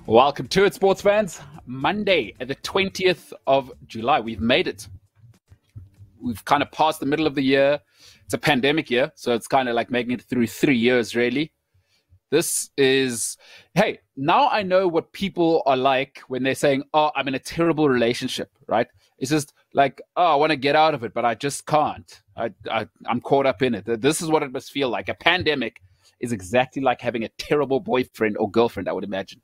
Welcome to it, sports fans. Monday, the 20th of July. We've made it. We've kind of passed the middle of the year. It's a pandemic year, so it's kind of like making it through 3 years, really. This is, hey, now I know what people are like when they're saying, oh, I'm in a terrible relationship, right? It's just like, oh, I want to get out of it, but I just can't. I'm caught up in it. This is what it must feel like. A pandemic is exactly like having a terrible boyfriend or girlfriend, I would imagine.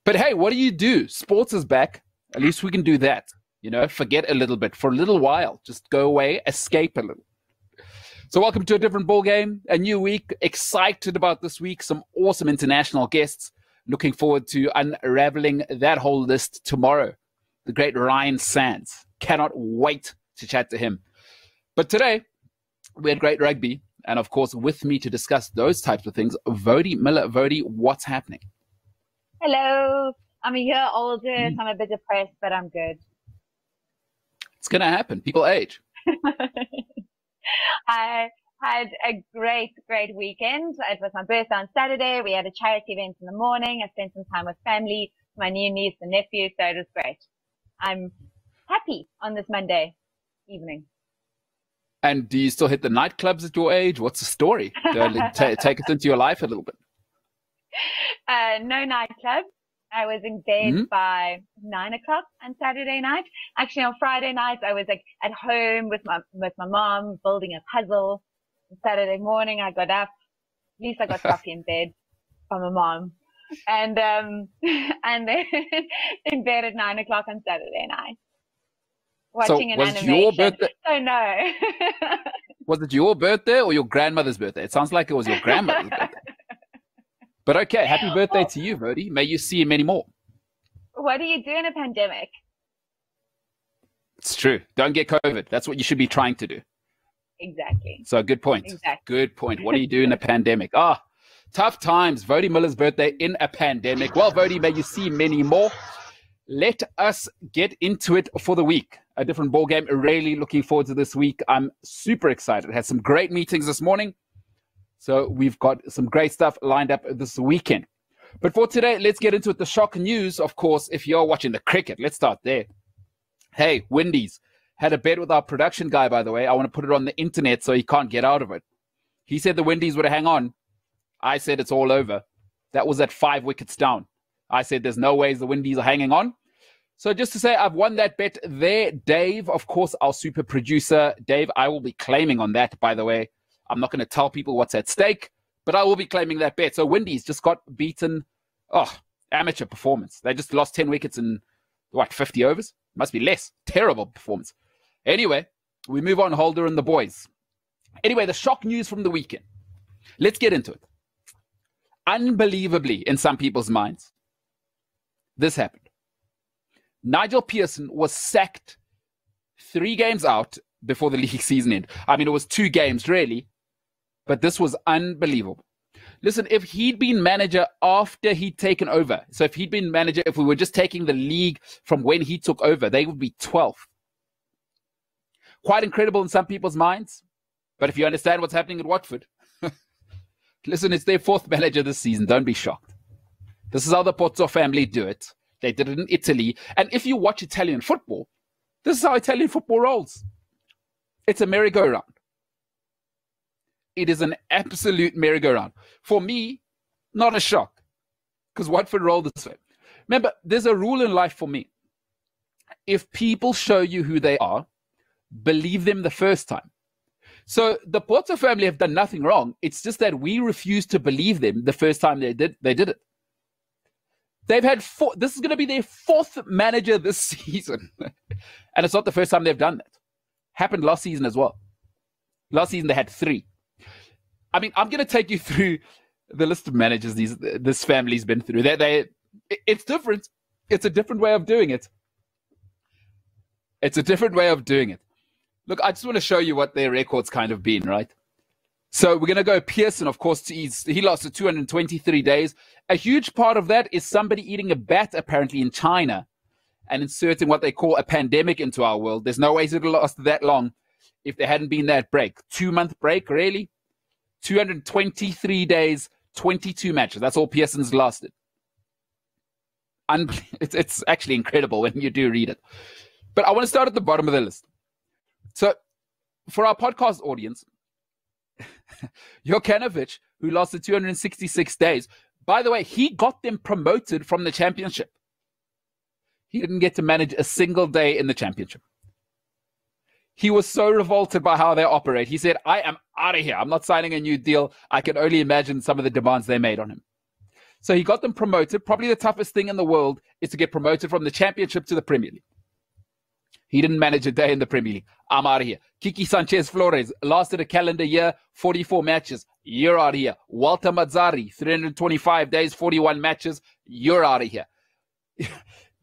But hey, what do you do? Sports is back. At least we can do that. You know, forget a little bit for a little while. Just go away, escape a little. So welcome to a different ball game, a new week. Excited about this week. Some awesome international guests. Looking forward to unraveling that whole list tomorrow. The great Ryan Sands. Cannot wait to chat to him. But today, we had great rugby. And of course, with me to discuss those types of things, Woude Muller. Woude, what's happening? Hello. I'm here older, so I'm a bit depressed, but I'm good. It's going to happen. People age. I had a great weekend. It was my birthday on Saturday. We had a charity event in the morning. I spent some time with family, my new niece and nephew, so it was great. I'm happy on this Monday evening. And do you still hit the nightclubs at your age? What's the story? Take us into your life a little bit. No nightclub. I was in bed by 9 o'clock on Saturday night. Actually, on Friday night, I was like at home with my mom building a puzzle. On Saturday morning, I got up. At least I got coffee in bed from my mom, and then in bed at 9 o'clock on Saturday night, watching an animation. Your birthday? So no. Was it your birthday or your grandmother's birthday? It sounds like it was your grandmother's birthday. But okay, happy birthday to you, Woude. May you see many more. What do you do in a pandemic? It's true. Don't get COVID. That's what you should be trying to do. Exactly. So good point. Exactly. Good point. What do you do in a pandemic? Tough times. Woude Muller's birthday in a pandemic. Well, Woude, may you see many more. Let us get into it for the week. A different ball game. Really looking forward to this week. I'm super excited. Had some great meetings this morning. So we've got some great stuff lined up this weekend. But for today, let's get into it. The shock news, of course, if you're watching the cricket. Let's start there. Hey, Windies had a bet with our production guy, by the way. I want to put it on the internet so he can't get out of it. He said the Windies would hang on. I said it's all over. That was at 5 wickets down. I said there's no ways the Windies are hanging on. So just to say, I've won that bet there. Dave, of course, our super producer. Dave, I will be claiming on that, by the way. I'm not going to tell people what's at stake, but I will be claiming that bet. So Windies just got beaten. Amateur performance. They just lost 10 wickets in, 50 overs? Must be less. Terrible performance. Anyway, we move on, Holder and the boys. Anyway, the shock news from the weekend. Let's get into it. Unbelievably, in some people's minds, this happened. Nigel Pearson was sacked 3 games out before the league season ended. I mean, it was 2 games, really. But this was unbelievable. Listen, if he'd been manager after he'd taken over, so if he'd been manager, if we were just taking the league from when he took over, they would be 12th. Quite incredible in some people's minds. But if you understand what's happening at Watford, listen, it's their 4th manager this season. Don't be shocked. This is how the Pozzo family do it. They did it in Italy. And if you watch Italian football, this is how Italian football rolls. It's a merry-go-round. It is an absolute merry-go-round. For me, not a shock, because Watford rolled this way. Remember, there's a rule in life for me. If people show you who they are, believe them the first time. So the Pozzo family have done nothing wrong. It's just that we refuse to believe them the first time they did it. They've had this is going to be their 4th manager this season. And it's not the first time they've done that. Happened last season as well. Last season, they had 3. I mean, I'm going to take you through the list of managers this family's been through. It's different. It's a different way of doing it. It's a different way of doing it. Look, I just want to show you what their record's kind of been, right? So we're going to go Pearson, of course. He lasted 223 days. A huge part of that is somebody eating a bat, apparently, in China and inserting what they call a pandemic into our world. There's no ways it would last that long if there hadn't been that break. 2-month break, really? 223 days, 22 matches. That's all Pearson's lasted. It's actually incredible when you do read it. But I want to start at the bottom of the list. So for our podcast audience, Jokanovic, who lasted 266 days, by the way, he got them promoted from the championship. He didn't get to manage a single day in the championship. He was so revolted by how they operate. He said, I am out of here. I'm not signing a new deal. I can only imagine some of the demands they made on him. So he got them promoted. Probably the toughest thing in the world is to get promoted from the championship to the Premier League. He didn't manage a day in the Premier League. I'm out of here. Kiki Sanchez-Flores lasted a calendar year, 44 matches. You're out of here. Walter Mazzari, 325 days, 41 matches. You're out of here.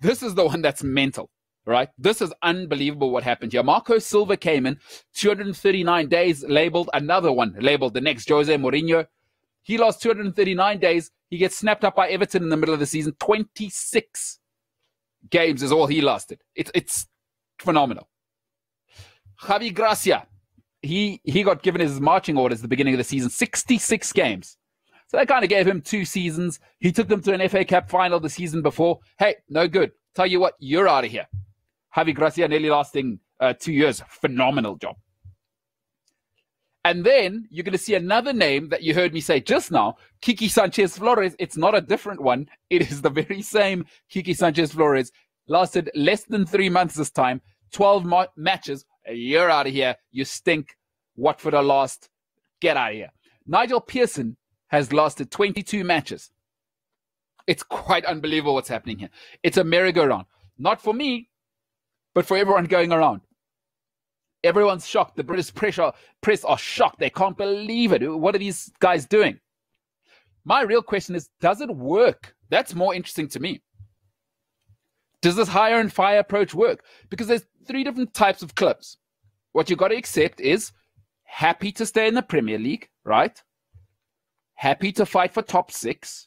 This is the one that's mental, right? This is unbelievable what happened here. Marco Silva came in, 239 days, labeled another one, labeled the next Jose Mourinho. He lost 239 days. He gets snapped up by Everton in the middle of the season. 26 games is all he lasted. It's phenomenal. Javi Gracia, he got given his marching orders at the beginning of the season, 66 games. So that kind of gave him 2 seasons. He took them to an FA Cup final the season before. Hey, no good. Tell you what, you're out of here. Javi Gracia nearly lasting 2 years. Phenomenal job. And then you're going to see another name that you heard me say just now, Kiki Sanchez-Flores. It's not a different one. It is the very same Kiki Sanchez-Flores. Lasted less than 3 months this time. 12 matches. You're out of here. You stink. Watford are lost. Get out of here. Nigel Pearson has lasted 22 matches. It's quite unbelievable what's happening here. It's a merry-go-round. Not for me, but for everyone going around. Everyone's shocked. The British press are shocked. They can't believe it. What are these guys doing? My real question is, does it work? That's more interesting to me. Does this hire and fire approach work? Because there's 3 different types of clubs. What you've got to accept is happy to stay in the Premier League, right? Happy to fight for top 6.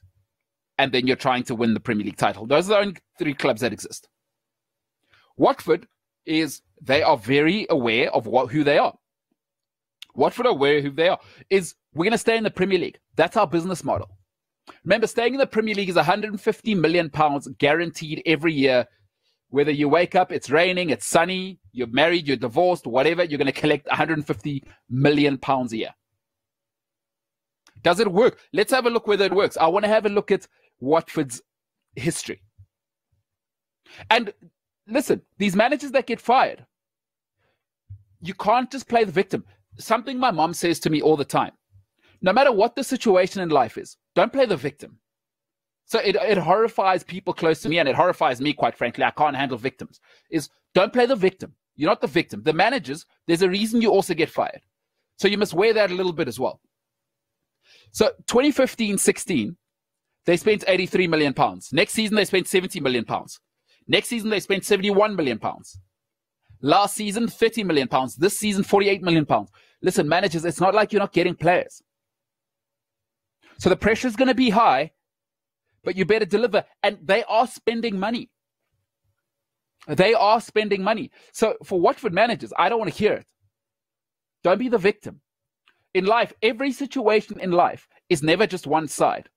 And then you're trying to win the Premier League title. Those are the only 3 clubs that exist. Watford they are very aware of who they are. Watford are aware of who they are. We're going to stay in the Premier League. That's our business model. Remember, staying in the Premier League is £150 million guaranteed every year. Whether you wake up, it's raining, it's sunny, you're married, you're divorced, whatever, you're going to collect £150 million a year. Does it work? Let's have a look whether it works. I want to have a look at Watford's history. And listen, these managers that get fired, you can't just play the victim. Something my mom says to me all the time. No matter what the situation in life is, don't play the victim. So it horrifies people close to me, and it horrifies me, quite frankly. I can't handle victims. Don't play the victim. You're not the victim. The managers, there's a reason you also get fired. So you must wear that a little bit as well. So 2015-16, they spent £83 million. Next season, they spent £70 million. Next season, they spent £71 million. Last season, £30 million. This season, £48 million. Listen, managers, it's not like you're not getting players. So the pressure is going to be high, but you better deliver. And they are spending money. They are spending money. So for Watford managers, I don't want to hear it. Don't be the victim. In life, every situation in life is never just one side.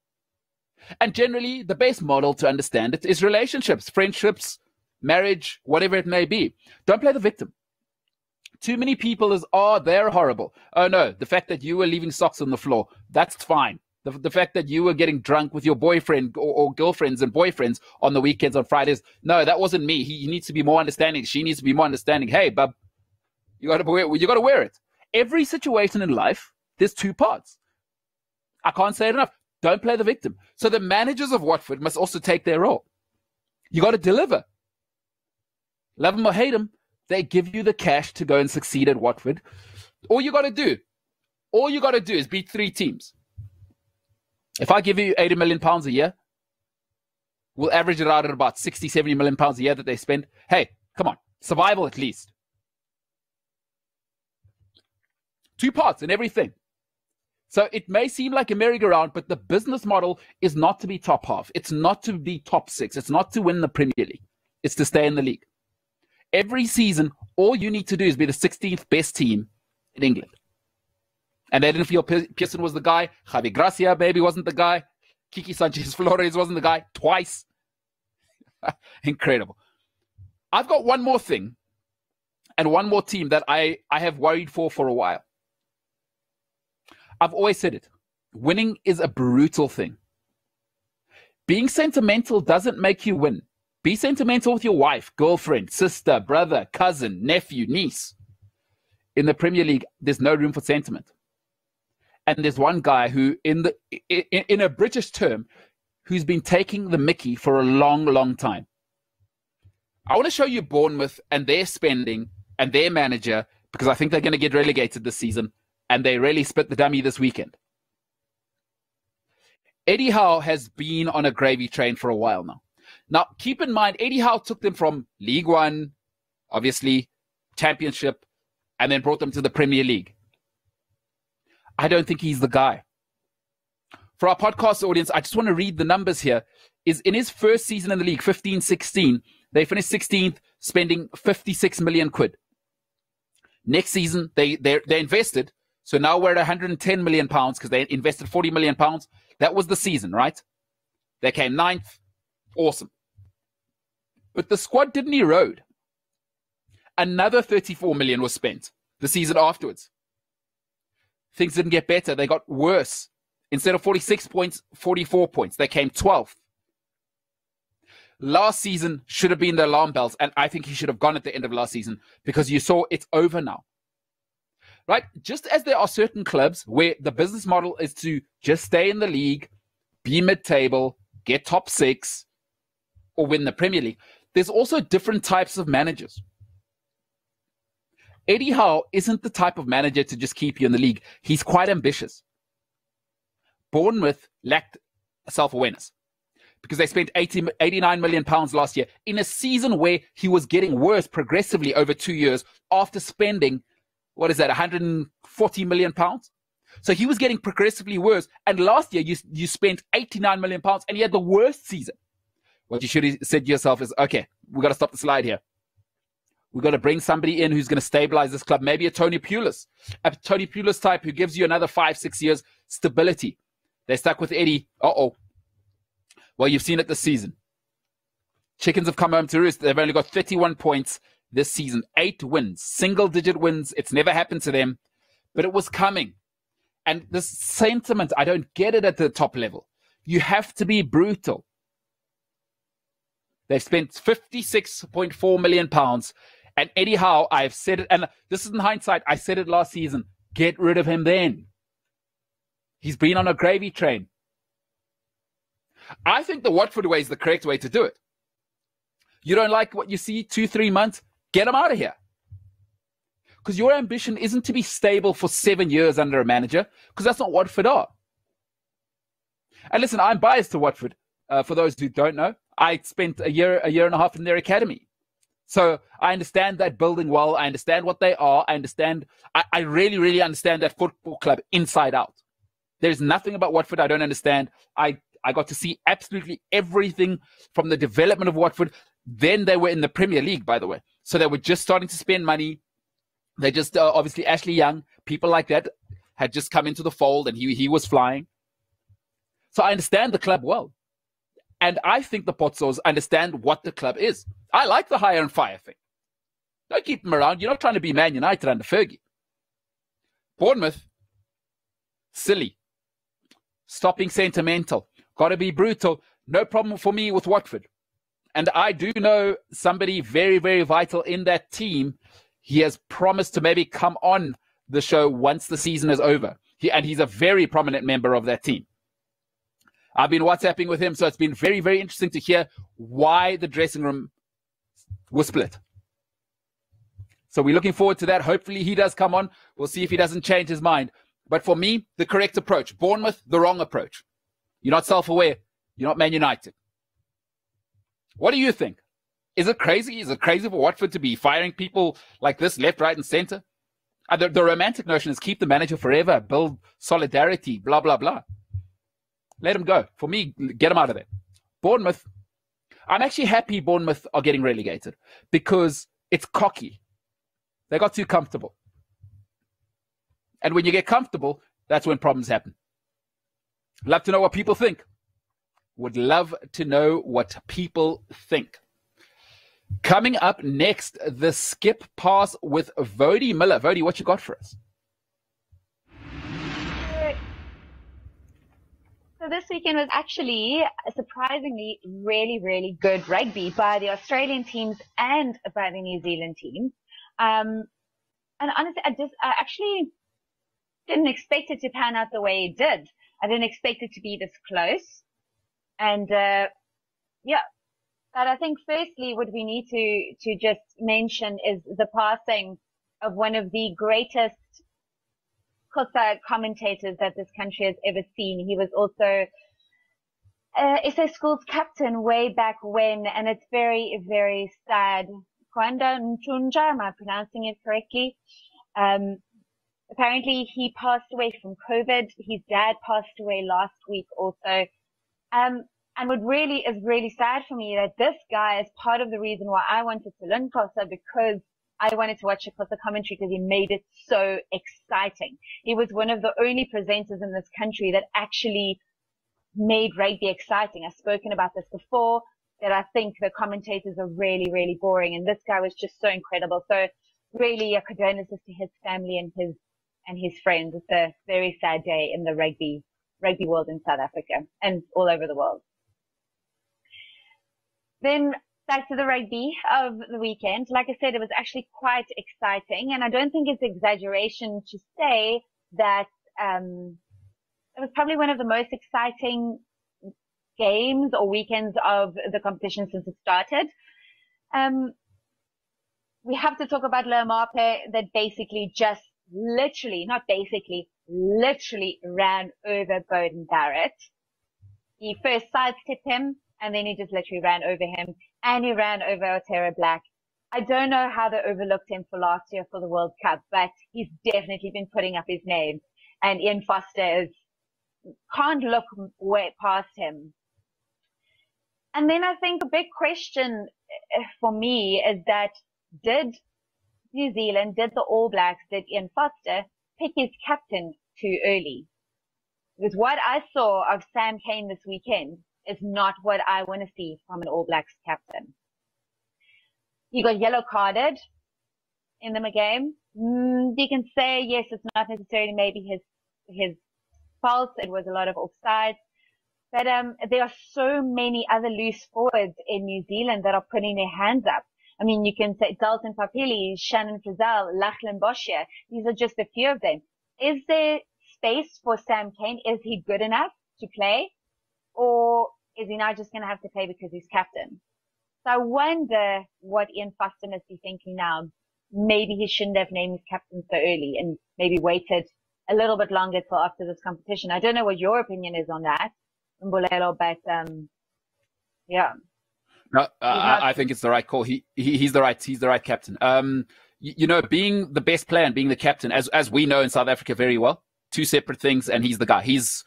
And generally, the best model to understand it is relationships, friendships, marriage, whatever it may be. Don't play the victim. Too many people they're horrible. Oh no, the fact that you were leaving socks on the floor, that's fine. The fact that you were getting drunk with your boyfriend or girlfriends and boyfriends on the weekends, on Fridays, no, that wasn't me. He needs to be more understanding. She needs to be more understanding. Hey, bub, you got to wear it. Every situation in life, there's 2 parts. I can't say it enough. Don't play the victim. So the managers of Watford must also take their role. You got to deliver. Love them or hate them, they give you the cash to go and succeed at Watford. All you got to do is beat 3 teams. If I give you £80 million a year, we'll average it out at about £60-70 million a year that they spend. Hey, come on, survival at least. 2 parts in everything. So it may seem like a merry-go-round, but the business model is not to be top half. It's not to be top 6. It's not to win the Premier League. It's to stay in the league. Every season, all you need to do is be the 16th best team in England. And they didn't feel Pearson was the guy. Javi Gracia, baby, wasn't the guy. Kiki Sanchez-Flores wasn't the guy. Twice. Incredible. I've got one more thing and one more team that I have worried for a while. I've always said it. Winning is a brutal thing. Being sentimental doesn't make you win. Be sentimental with your wife, girlfriend, sister, brother, cousin, nephew, niece. In the Premier League, there's no room for sentiment. And there's one guy who, in a British term, who's been taking the mickey for a long, long time. I want to show you Bournemouth and their spending and their manager, because I think they're going to get relegated this season, and they really split the dummy this weekend. Eddie Howe has been on a gravy train for a while now. Now, keep in mind, Eddie Howe took them from League One, obviously, Championship, and then brought them to the Premier League. I don't think he's the guy. For our podcast audience, I just want to read the numbers here. Is in his first season in the league, 15-16, they finished 16th, spending 56 million quid. Next season, they invested. So now we're at 110 million pounds because they invested 40 million pounds. That was the season, right? They came 9th. Awesome. But the squad didn't erode. Another 34 million was spent the season afterwards. Things didn't get better. They got worse. Instead of 46 points, 44 points. They came 12th. Last season should have been the alarm bells, and I think he should have gone at the end of last season because you saw it's over now. Right? Just as there are certain clubs where the business model is to just stay in the league, be mid-table, get top 6, or win the Premier League, there's also different types of managers. Eddie Howe isn't the type of manager to just keep you in the league. He's quite ambitious. Bournemouth lacked self-awareness because they spent 89 million pounds last year in a season where he was getting worse progressively over 2 years after spending, 140 million pounds? So he was getting progressively worse. And last year, you spent 89 million pounds and he had the worst season. What you should have said to yourself is, okay, we've got to stop the slide here. We've got to bring somebody in who's going to stabilize this club. Maybe a Tony Pulis type who gives you another 5-6 years stability. They're stuck with Eddie. Uh-oh. Well, you've seen it this season. Chickens have come home to roost. They've only got 31 points this season. 8 wins. Single-digit wins. It's never happened to them. But it was coming. And this sentiment, I don't get it at the top level. You have to be brutal. They've spent 56.4 million pounds. And Eddie Howe, I've said it, and this is in hindsight, I said it last season, get rid of him then. He's been on a gravy train. I think the Watford way is the correct way to do it. You don't like what you see 2-3 months, get him out of here. Because your ambition isn't to be stable for 7 years under a manager, because that's not what Watford are. And listen, I'm biased to Watford. For those who don't know, I spent a year and a half in their academy. So I understand that building well. I understand what they are. I really, really understand that football club inside out. There's nothing about Watford I don't understand. I got to see absolutely everything from the development of Watford. Then they were in the Premier League, by the way. So they were just starting to spend money. They just, obviously, Ashley Young, people like that had just come into the fold and he was flying. So I understand the club well. And I think the Pozzos understand what the club is. I like the hire and fire thing. Don't keep them around. You're not trying to be Man United under Fergie. Bournemouth, silly. Stop being sentimental. Got to be brutal. No problem for me with Watford. And I do know somebody very, very vital in that team. He has promised to maybe come on the show once the season is over. He's a very prominent member of that team. I've been WhatsApping with him, so it's been very, very interesting to hear why the dressing room was split. So we're looking forward to that. Hopefully he does come on. We'll see if he doesn't change his mind. But for me, the correct approach. Bournemouth, the wrong approach. You're not self-aware. You're not Man United. What do you think? Is it crazy? Is it crazy for Watford to be firing people like this, left, right, and center? The romantic notion is keep the manager forever, build solidarity, blah, blah, blah. Let him go. For me, get him out of there. Bournemouth, I'm actually happy Bournemouth are getting relegated because it's cocky. They got too comfortable. And when you get comfortable, that's when problems happen. Love to know what people think. Would love to know what people think. Coming up next, the skip pass with Woude Muller. Woude, what you got for us? So this weekend was actually surprisingly really, really good rugby by the Australian teams and by the New Zealand teams. And honestly, I actually didn't expect it to pan out the way it did. I didn't expect it to be this close. And, yeah, but I think firstly what we need to just mention is the passing of one of the greatest commentators that this country has ever seen. He was also SA School's captain way back when, and it's very, very sad. Kwanda Ntunja, am I pronouncing it correctly? Apparently he passed away from COVID. His dad passed away last week also. And what really is really sad for me that this guy is part of the reason why I wanted to learn Xhosa, because I wanted to watch a Xhosa commentary because he made it so exciting. He was one of the only presenters in this country that actually made rugby exciting. I've spoken about this before, that I think the commentators are really, really boring. And this guy was just so incredible. So really a condolences to his family and his friends. It's a very sad day in the rugby world in South Africa and all over the world. Then back to the rugby of the weekend. Like I said, it was actually quite exciting. And I don't think it's exaggeration to say that, it was probably one of the most exciting games or weekends of the competition since it started. We have to talk about Le'Mape that basically just literally ran over Beauden Barrett. He first sidestepped him, and then he just literally ran over him, and he ran over Otero Black. I don't know how they overlooked him for last year for the World Cup, but he's definitely been putting up his name. And Ian Foster can't look way past him. And then I think a big question for me is that did New Zealand, did the All Blacks, did Ian Foster pick his captain too early? Because what I saw of Sam Cane this weekend is not what I want to see from an All Blacks captain. He got yellow carded in the game. You can say, yes, it's not necessarily maybe his fault. It was a lot of offside. But there are so many other loose forwards in New Zealand that are putting their hands up. I mean, you can say Dalton Papili, Shannon Frizzell, Lachlan Boschia. These are just a few of them. Is there space for Sam Cane? Is he good enough to play? Or is he now just going to have to play because he's captain? So I wonder what Ian Foster must be thinking now. Maybe he shouldn't have named his captain so early and maybe waited a little bit longer till after this competition. I don't know what your opinion is on that, Mbulelo, but yeah. No, I think it's the right call. He's the right captain. You know, being the best player and being the captain, as we know in South Africa very well, two separate things, and he's the guy. He's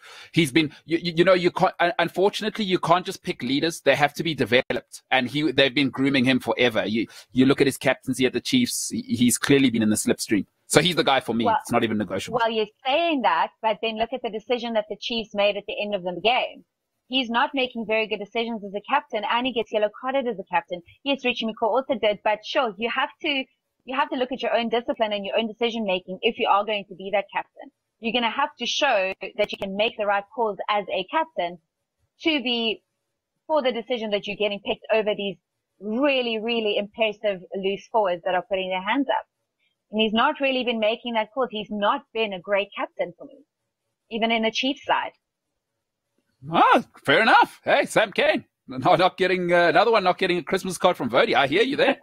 been, you know, you can't, unfortunately, you can't just pick leaders. They have to be developed, and they've been grooming him forever. You look at his captaincy at the Chiefs, he's clearly been in the slipstream. So he's the guy for me. Well, it's not even negotiable. Well, you're saying that, but then look at the decision that the Chiefs made at the end of the game. He's not making very good decisions as a captain, and he gets yellow carded as a captain. Yes, Richie McCaw also did, but sure, you have to look at your own discipline and your own decision making if you are going to be that captain. You're going to have to show that you can make the right calls as a captain for the decision that you're getting picked over these really, really impressive loose forwards that are putting their hands up. And he's not really been making that call. He's not been a great captain for me, even in the Chiefs side. Ah, fair enough. Hey, Sam Cane. Not getting another one, not getting a Christmas card from Woude. I hear you there.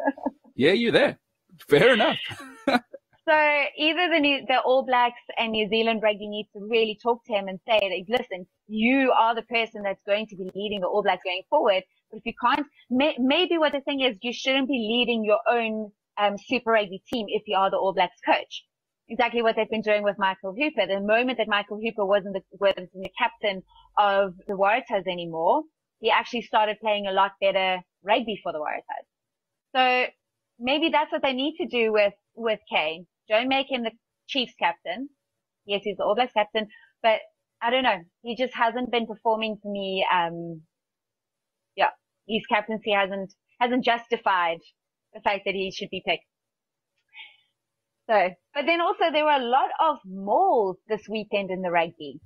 Yeah, you there. Fair enough. So either the All Blacks and New Zealand rugby need to really talk to him and say that, listen, you are the person that's going to be leading the All Blacks going forward. But if you can't, maybe what the thing is, you shouldn't be leading your own Super Rugby team if you are the All Blacks coach. Exactly what they've been doing with Michael Hooper. The moment that Michael Hooper wasn't the captain of the Waratahs anymore, he actually started playing a lot better rugby for the Waratahs. So maybe that's what they need to do with Kane. Don't make him the Chiefs captain. Yes, he's the All Blacks captain, but I don't know. He just hasn't been performing for me his captaincy hasn't justified the fact that he should be picked. So, but then also there were a lot of mauls this weekend in the rugby,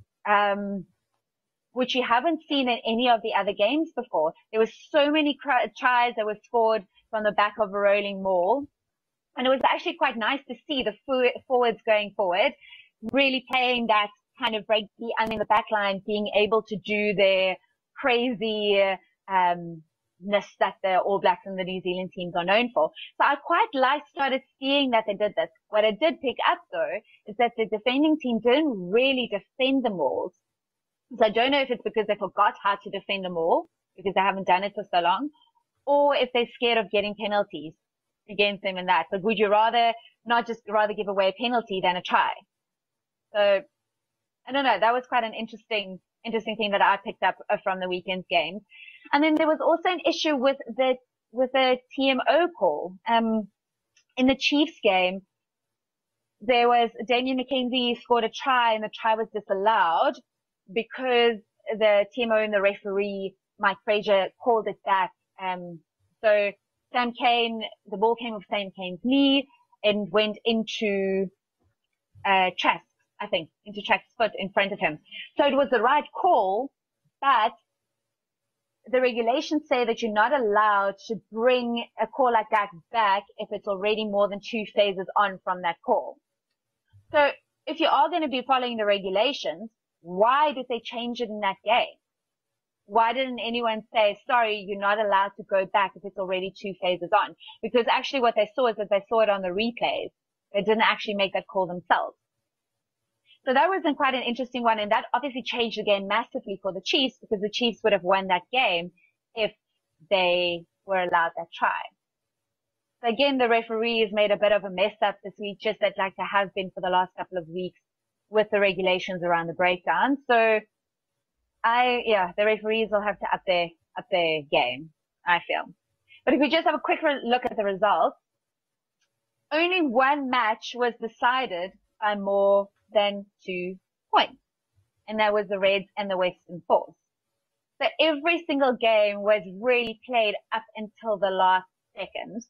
which you haven't seen in any of the other games before. There were so many tries that were scored from the back of a rolling maul. And it was actually quite nice to see the forwards going forward, really playing that kind of rugby, and in the back line being able to do their crazy, ness that the All Blacks and the New Zealand teams are known for. So I quite started seeing that they did this. What I did pick up though, is that the defending team didn't really defend the mauls. So I don't know if it's because they forgot how to defend them all, because they haven't done it for so long, or if they're scared of getting penalties against them in that. But would you rather give away a penalty than a try? So I don't know. That was quite an interesting thing that I picked up from the weekend's games. And then there was also an issue with the TMO call. In the Chiefs game, there was Damian McKenzie scored a try and the try was disallowed because the TMO and the referee, Mike Frazier, called it back. So Sam Cane, the ball came off Sam Cane's knee and went into Trask's foot in front of him. So it was the right call, but the regulations say that you're not allowed to bring a call like that back if it's already more than 2 phases on from that call. So if you are going to be following the regulations, why did they change it in that game? Why didn't anyone say, sorry, you're not allowed to go back if it's already 2 phases on? Because actually what they saw is that they saw it on the replays. They didn't actually make that call themselves. So that was quite an interesting one, and that obviously changed the game massively for the Chiefs, because the Chiefs would have won that game if they were allowed that try. So again, the referees made a bit of a mess up this week, just like they have been for the last couple of weeks with the regulations around the breakdown. So the referees will have to up their game, I feel. But if we just have a quick look at the results, only one match was decided by more than 2 points, and that was the Reds and the Western Force. So every single game was really played up until the last second.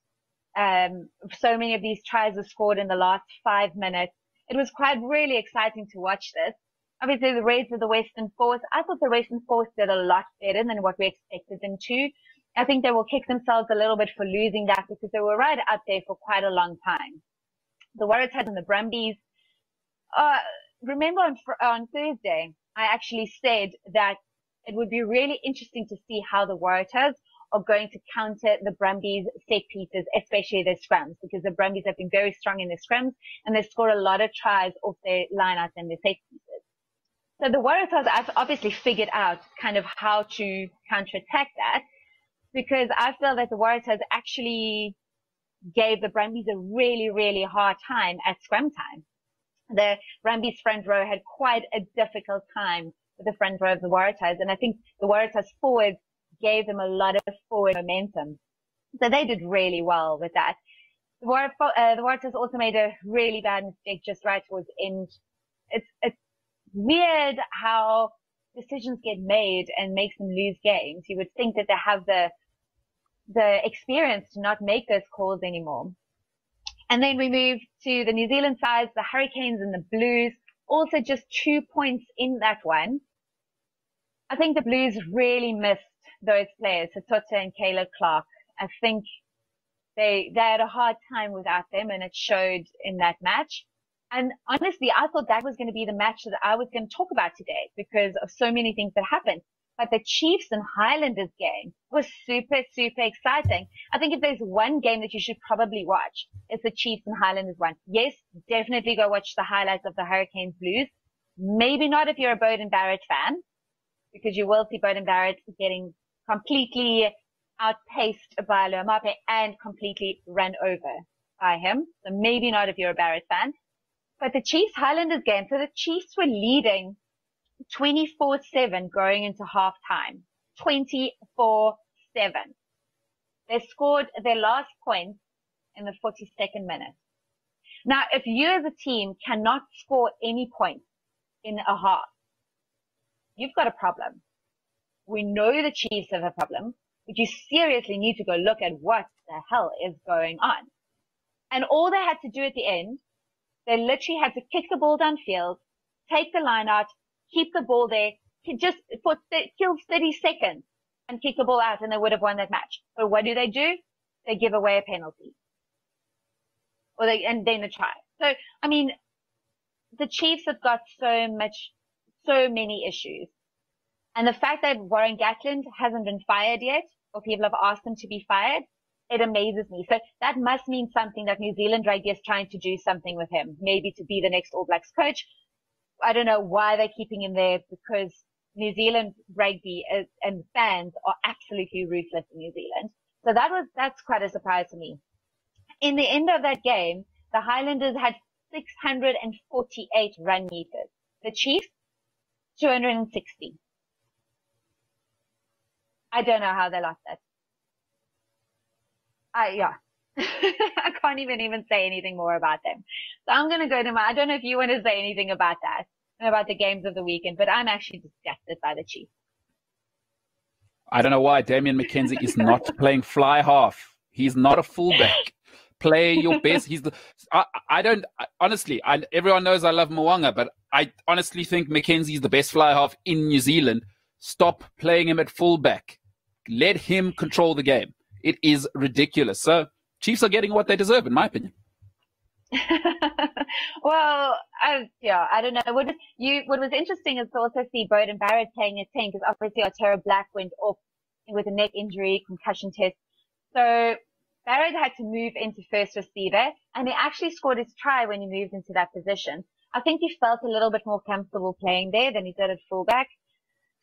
So many of these tries were scored in the last 5 minutes. It was really exciting to watch this. Obviously, the Reds of the Western Force, I thought the Western Force did a lot better than what we expected them to. I think they will kick themselves a little bit for losing that, because they were right up there for quite a long time. The Waratahs and the Brumbies, remember on Thursday, I actually said that it would be really interesting to see how the Waratahs are going to counter the Brumbies set pieces, especially their scrums, because the Brumbies have been very strong in their scrums and they scored a lot of tries off their lineouts and their set pieces. So the Waratahs have obviously figured out kind of how to counterattack that, because I feel that the Waratahs actually gave the Brumbies a really, really hard time at scrum time. The Brumbies front row had quite a difficult time with the front row of the Waratahs, and I think the Waratahs forwards gave them a lot of forward momentum. So they did really well with that. The Waratahs also made a really bad mistake just right towards the end. It's weird how decisions get made and makes them lose games. You would think that they have the experience to not make those calls anymore. And then we move to the New Zealand sides, the Hurricanes and the Blues, also just 2 points in that one. I think the Blues really missed those players, Satota and Caleb Clark. I think they had a hard time without them, and it showed in that match. And honestly, I thought that was going to be the match that I was going to talk about today because of so many things that happened. But the Chiefs and Highlanders game was super, super exciting. I think if there's one game that you should probably watch, it's the Chiefs and Highlanders one. Yes, definitely go watch the highlights of the Hurricanes Blues. Maybe not if you're a Beauden Barrett fan, because you will see Beauden Barrett getting completely outpaced by Luamape and completely run over by him. So maybe not if you're a Barrett fan. But the Chiefs Highlanders game, so the Chiefs were leading 24-7 going into halftime. 24-7. They scored their last point in the 42nd minute. Now, if you as a team cannot score any points in a half, you've got a problem. We know the Chiefs have a problem. but you seriously need to go look at what the hell is going on. And all they had to do at the end, they literally had to kick the ball downfield, take the line out, keep the ball there, just for kill 30 seconds and kick the ball out, and they would have won that match. But what do? They give away a penalty. And then a try. So, I mean, the Chiefs have got so many issues. And the fact that Warren Gatland hasn't been fired yet, or people have asked him to be fired, it amazes me. So that must mean something, that New Zealand rugby is trying to do something with him, maybe to be the next All Blacks coach. I don't know why they're keeping him there, because New Zealand rugby and fans are absolutely ruthless in New Zealand. So that's quite a surprise to me. In the end of that game, the Highlanders had 648 run meters. The Chiefs, 260. I don't know how they lost that. Yeah. I can't even say anything more about them. So I'm going to go to I don't know if you want to say anything about that, about the games of the weekend, but I'm actually disgusted by the Chiefs. I don't know why Damian McKenzie is not playing fly half. He's not a fullback. Play your best. Honestly, everyone knows I love Mwanga, but I honestly think McKenzie is the best fly half in New Zealand. Stop playing him at fullback. Let him control the game. It is ridiculous. So Chiefs are getting what they deserve, in my opinion. Well, I don't know. What was interesting is to also see Beauden Barrett playing at 10, because obviously Otero Black went off with a neck injury, concussion test. So Barrett had to move into first receiver, and he actually scored his try when he moved into that position. I think he felt a little bit more comfortable playing there than he did at fullback.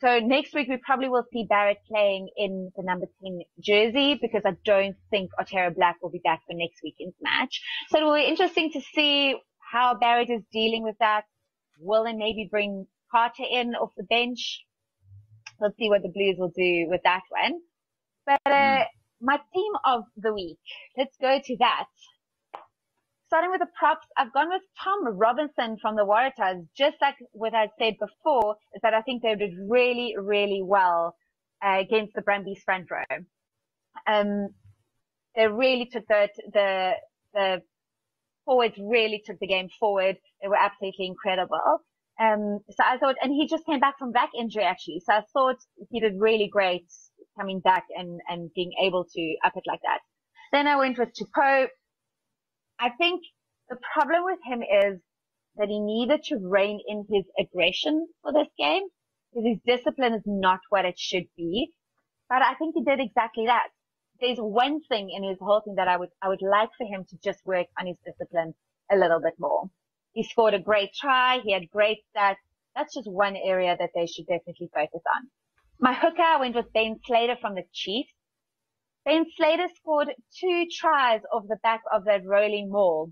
So next week we probably will see Barrett playing in the number 10 jersey, because I don't think Otero Black will be back for next weekend's match. So it will be interesting to see how Barrett is dealing with that. Will they maybe bring Carter in off the bench? Let's see what the Blues will do with that one. But my team of the week, let's go to that. Starting with the props, I've gone with Tom Robinson from the Waratahs. Just like what I said before, is that I think they did really, really well against the Brumbies front row. They really took the forwards really took the game forward. They were absolutely incredible. So I thought, and he just came back from back injury actually. So I thought he did really great coming back and being able to up it like that. Then I went with Tupou. I think the problem with him is that he needed to rein in his aggression for this game, because his discipline is not what it should be. But I think he did exactly that. There's one thing in his whole thing that I would like for him to just work on his discipline a little bit more. He scored a great try. He had great stats. That's just one area that they should definitely focus on. My hooker, I went with Ben Slater from the Chiefs. Ben Slater scored 2 tries off the back of that rolling maul.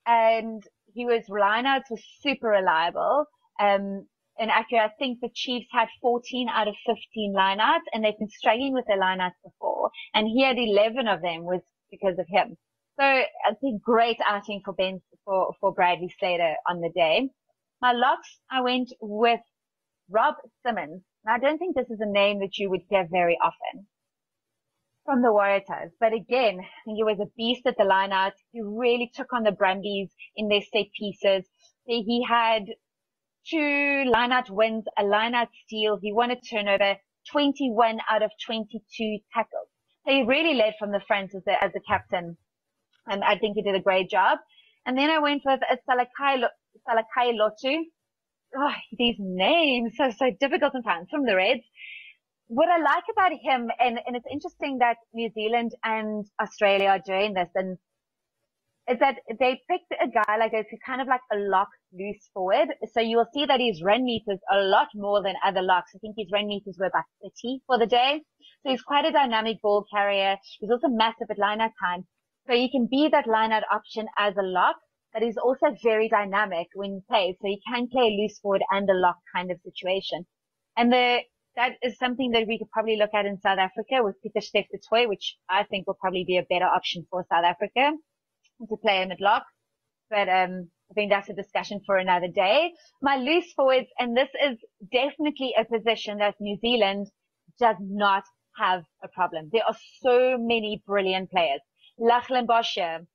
And lineouts were super reliable. And actually, I think the Chiefs had 14 out of 15 lineouts, and they've been struggling with their lineouts before. And he had 11 of them was because of him. So I think great outing for Bradley Slater on the day. My locks, I went with Rob Simmons. Now, I don't think this is a name that you would hear very often from the Waratahs. But again, I think he was a beast at the lineout. He really took on the Brumbies in their set pieces. He had 2 lineout wins, a lineout steal. He won a turnover, 21 out of 22 tackles. So he really led from the front as the captain. And I think he did a great job. And then I went with Salakai Lotu. Oh, these names are so difficult sometimes, from the Reds. What I like about him, and it's interesting that New Zealand and Australia are doing this, and is that they picked a guy like this who's kind of like a lock loose forward. So you will see that his run meters are a lot more than other locks. I think his run meters were about 30 for the day. So he's quite a dynamic ball carrier. He's also massive at line-out time. So he can be that line-out option as a lock, but he's also very dynamic when he plays. So he can play a loose forward and a lock kind of situation. And that is something that we could probably look at in South Africa with Peter Steph du Toit, which I think will probably be a better option for South Africa to play him at lock. But I think that's a discussion for another day. My loose forwards, and this is definitely a position that New Zealand does not have a problem. There are so many brilliant players. Lachlan Boscher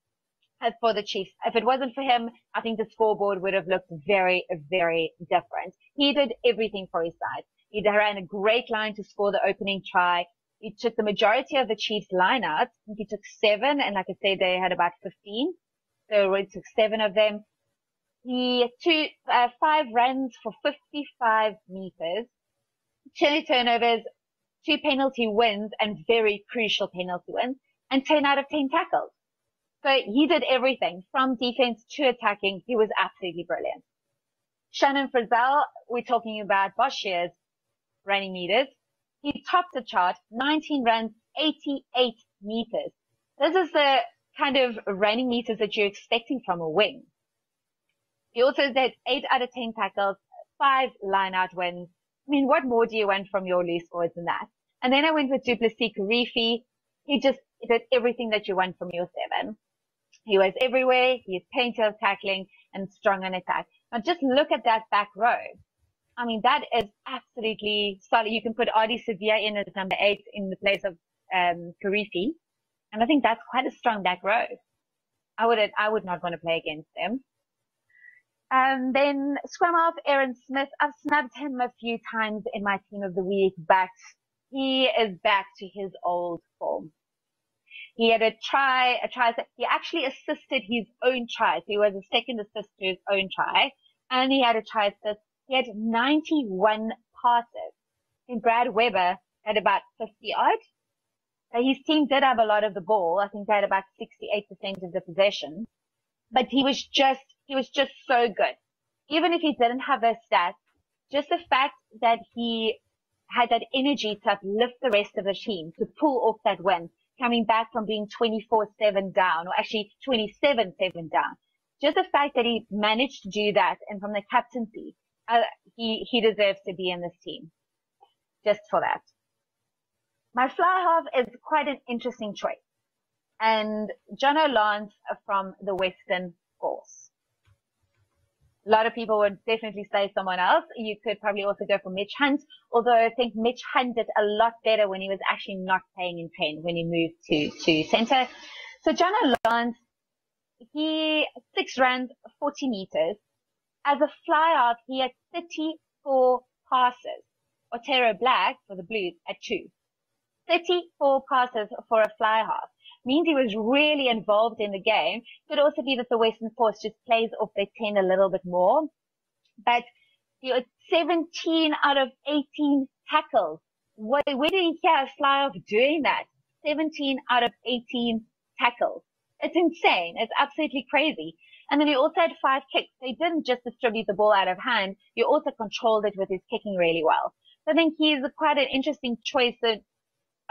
for the Chiefs. If it wasn't for him, I think the scoreboard would have looked very, very different. He did everything for his side. He ran a great line to score the opening try. He took the majority of the Chiefs lineouts. He took 7, and like I said, they had about 15. So he took 7 of them. He had 5 runs for 55 meters, 2 turnovers, 2 penalty wins, and very crucial penalty wins, and 10 out of 10 tackles. So he did everything from defense to attacking. He was absolutely brilliant. Shannon Frizzell, we're talking about Boscher's running meters. He topped the chart, 19 runs, 88 meters. This is the kind of running meters that you're expecting from a wing. He also did 8 out of 10 tackles, 5 line-out wins. I mean, what more do you want from your loose scores than that? And then I went with Duplessis Karifi. He did everything that you want from your 7. He was everywhere. He had plenty of tackling and strong on attack. Now just look at that back row. I mean, that is absolutely solid. You can put Adi Sevilla in as number 8 in the place of Karifi. And I think that's quite a strong back row. I would not want to play against them. Then scrum half, Aaron Smith. I've snubbed him a few times in my team of the week, but he is back to his old form. He had a try, he actually assisted his own try. So he was a second assist to his own try. And he had a try assist. He had 91 passes. And Brad Weber had about 50 odd. So his team did have a lot of the ball. I think they had about 68% of the possession. But he was just so good. Even if he didn't have those stats, just the fact that he had that energy to uplift the rest of the team, to pull off that win, coming back from being 24-7 down, or actually 27-7 down. Just the fact that he managed to do that, and from the captaincy, he deserves to be in this team. Just for that. My fly half is quite an interesting choice. And Jono Lance from the Western Force. A lot of people would definitely say someone else. You could probably also go for Mitch Hunt, although I think Mitch Hunt did a lot better when he was actually not playing in 10, when he moved to center. So Jono Lance, he 6 runs, 40 meters. As a fly half, he had 34 passes. Otero Black for the Blues at 2. 34 passes for a fly half. Means he was really involved in the game. Could also be that the Western Force just plays off their 10 a little bit more. But he had 17 out of 18 tackles. Where did he hear a fly off doing that? 17 out of 18 tackles. It's insane. It's absolutely crazy. And then he also had 5 kicks. They didn't just distribute the ball out of hand. He also controlled it with his kicking really well. So I think he's quite an interesting choice. That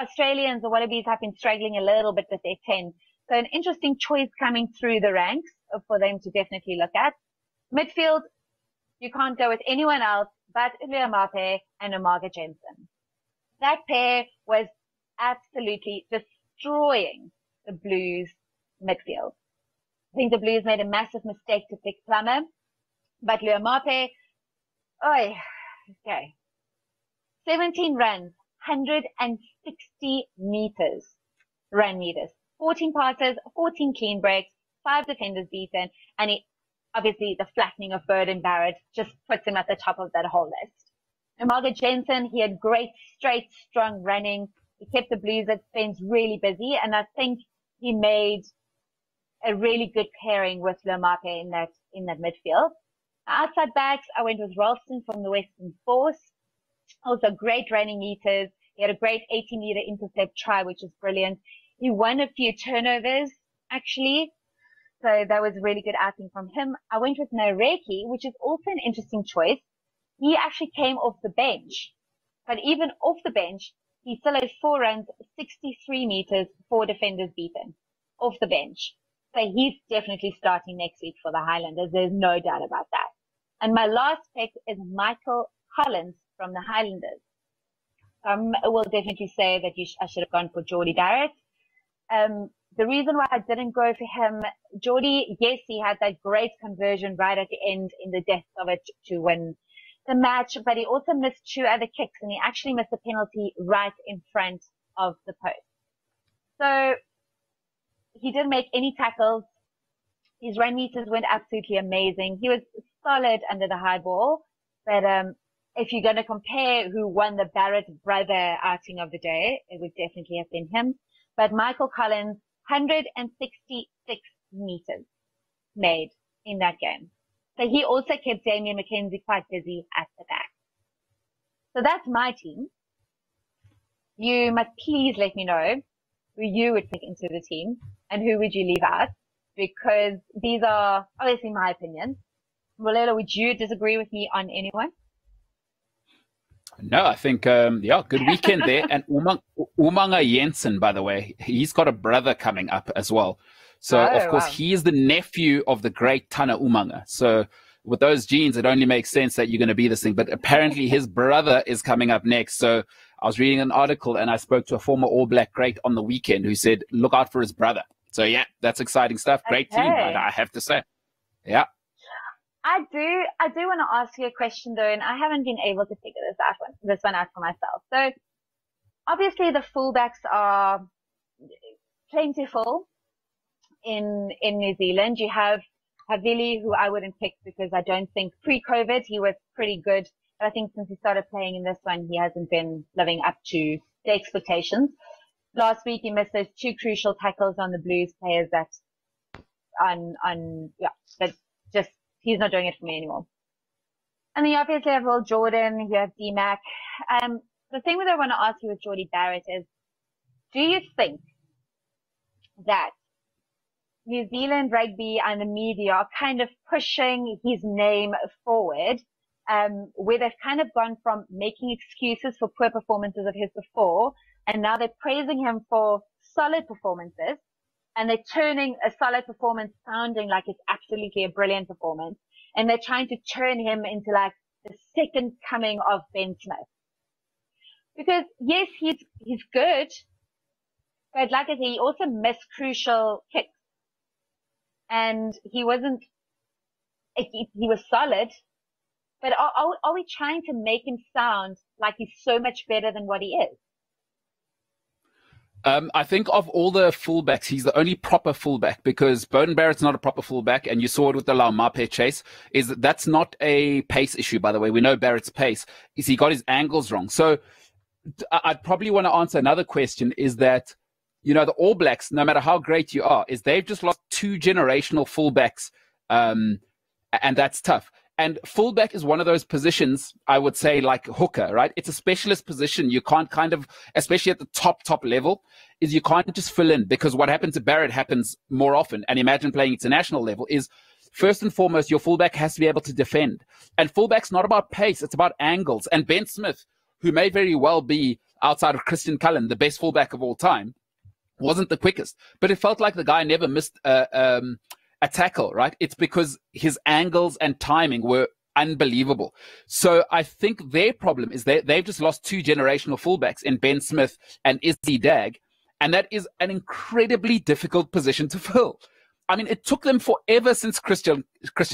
Australians or Wallabies have been struggling a little bit with their 10. So an interesting choice coming through the ranks for them to definitely look at. Midfield, you can't go with anyone else but Leamape and Umaga Jensen. That pair was absolutely destroying the Blues midfield. I think the Blues made a massive mistake to pick Plummer, but Leamape, okay. 17 runs. 160 meters, run meters, 14 passes, 14 clean breaks, 5 defenders beaten, and obviously the flattening of Bird and Barrett just puts him at the top of that whole list. Umaga Jensen, he had great, straight, strong running. He kept the Blues at Spence really busy, and I think he made a really good pairing with Leamape in that midfield. Outside backs, I went with Ralston from the Western Force. Also great running meters. He had a great 80-meter intercept try, which is brilliant. He won a few turnovers, actually. So that was a really good outing from him. I went with Nareki, which is also an interesting choice. He actually came off the bench. But even off the bench, he still had 4 runs, 63 meters, 4 defenders beaten. Off the bench. So he's definitely starting next week for the Highlanders. There's no doubt about that. And my last pick is Michael Collins from the Highlanders. I will definitely say that I should have gone for Geordie Barrett. The reason why I didn't go for him, Geordie, yes, he had that great conversion right at the end in the depth of it to win the match, but he also missed 2 other kicks, and he actually missed a penalty right in front of the post. So he didn't make any tackles. His run meters went absolutely amazing. He was solid under the high ball. But if you're going to compare who won the Barrett brother outing of the day, it would definitely have been him. But Michael Collins, 166 meters made in that game. So he also kept Damian McKenzie quite busy at the back. So that's my team. You must please let me know who you would pick into the team and who would you leave out, because these are obviously my opinions. Rolelo, would you disagree with me on anyone? No, I think, good weekend there. And Umanga Jensen, by the way, he's got a brother coming up as well. So, of course, he is the nephew of the great Tana Umanga. So with those genes, it only makes sense that you're going to be this thing. But apparently his brother is coming up next. So I was reading an article and I spoke to a former All Black great on the weekend who said, look out for his brother. So, yeah, that's exciting stuff. Great team, I have to say. Yeah. I do want to ask you a question though, and I haven't been able to figure this one out for myself. So obviously the fullbacks are plentiful in New Zealand. You have Havili, who I wouldn't pick because I don't think pre-COVID he was pretty good. But I think since he started playing in this one, he hasn't been living up to the expectations. Last week he missed those 2 crucial tackles on the Blues players that just he's not doing it for me anymore. And then you obviously have Will Jordan, you have D-Mac. The thing that I want to ask you with Jordie Barrett is, do you think that New Zealand rugby and the media are kind of pushing his name forward, where they've kind of gone from making excuses for poor performances of his before, and now they're praising him for solid performances, and they're turning a solid performance sounding like it's absolutely a brilliant performance. And they're trying to turn him into like the second coming of Ben Smith. Because yes, he's good, but like I said, he also missed crucial kicks. And he was solid, but are we trying to make him sound like he's so much better than what he is? I think of all the fullbacks, he's the only proper fullback, because Beauden Barrett's not a proper fullback, and you saw it with the Laumape chase. That's not a pace issue, by the way. We know Barrett's pace. He got his angles wrong. So I'd probably want to answer another question, is that, you know, the All Blacks, no matter how great you are, is they've just lost 2 generational fullbacks, and that's tough. And fullback is one of those positions, I would say, like hooker, right? It's a specialist position. You can't kind of, especially at the top level, is you can't just fill in, because what happened to Barrett happens more often. And imagine playing international level is, first and foremost, your fullback has to be able to defend. And fullback's not about pace. It's about angles. And Ben Smith, who may very well be, outside of Christian Cullen, the best fullback of all time, wasn't the quickest. But it felt like the guy never missed a tackle, right? It's because his angles and timing were unbelievable. So I think their problem is they've just lost 2 generational fullbacks in Ben Smith and Izzy Dag, and that is an incredibly difficult position to fill. I mean, it took them forever since Christian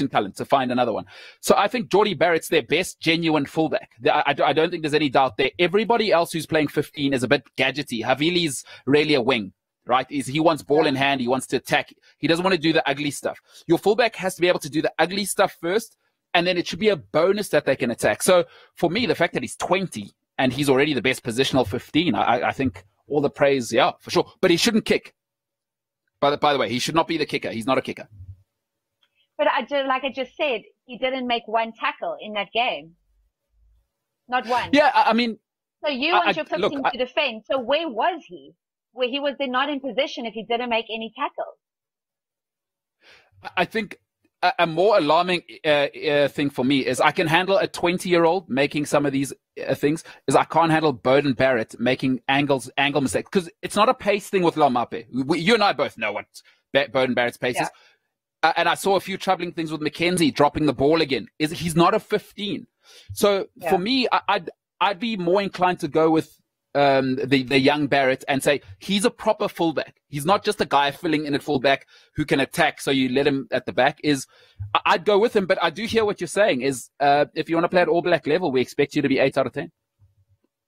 Cullen to find another one. So I think Jordie Barrett's their best genuine fullback. I don't think there's any doubt there. Everybody else who's playing 15 is a bit gadgety. Havili's really a wing. Right? He wants ball in hand. He wants to attack. He doesn't want to do the ugly stuff. Your fullback has to be able to do the ugly stuff first, and then it should be a bonus that they can attack. So for me, the fact that he's 20 and he's already the best positional 15, I think all the praise, yeah, for sure. But he shouldn't kick. By the way, he should not be the kicker. He's not a kicker. But like I just said, he didn't make 1 tackle in that game. Not 1. Yeah, I mean. So you want your 15 to defend. So where was he? Where he was then not in position if he didn't make any tackles. I think a more alarming thing for me is I can handle a 20-year-old making some of these things, is I can't handle Beauden Barrett making angle mistakes, because it's not a pace thing with Laumape. You and I both know what Beauden Barrett's pace is. And I saw a few troubling things with McKenzie dropping the ball again. He's not a 15. So for me, I'd be more inclined to go with the young Barrett and say he's a proper fullback. He's not just a guy filling in at fullback who can attack, so you let him at the back. I'd go with him, but I do hear what you're saying is if you want to play at All Black level, we expect you to be 8 out of 10.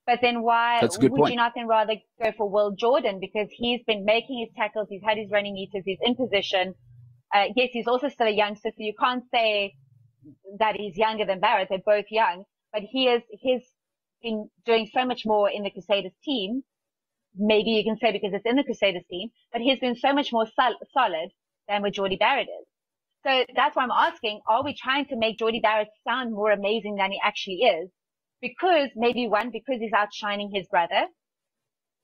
But then why That's a good would point. you not then rather go for Will Jordan? Because he's been making his tackles, he's had his running meters, he's in position. Yes, he's also still a youngster, so you can't say that he's younger than Barrett. They're both young, but he's been doing so much more in the Crusaders team. Maybe you can say because it's in the Crusaders team, but he's been so much more solid than what Jordie Barrett is. So that's why I'm asking, are we trying to make Jordie Barrett sound more amazing than he actually is? Because because he's outshining his brother,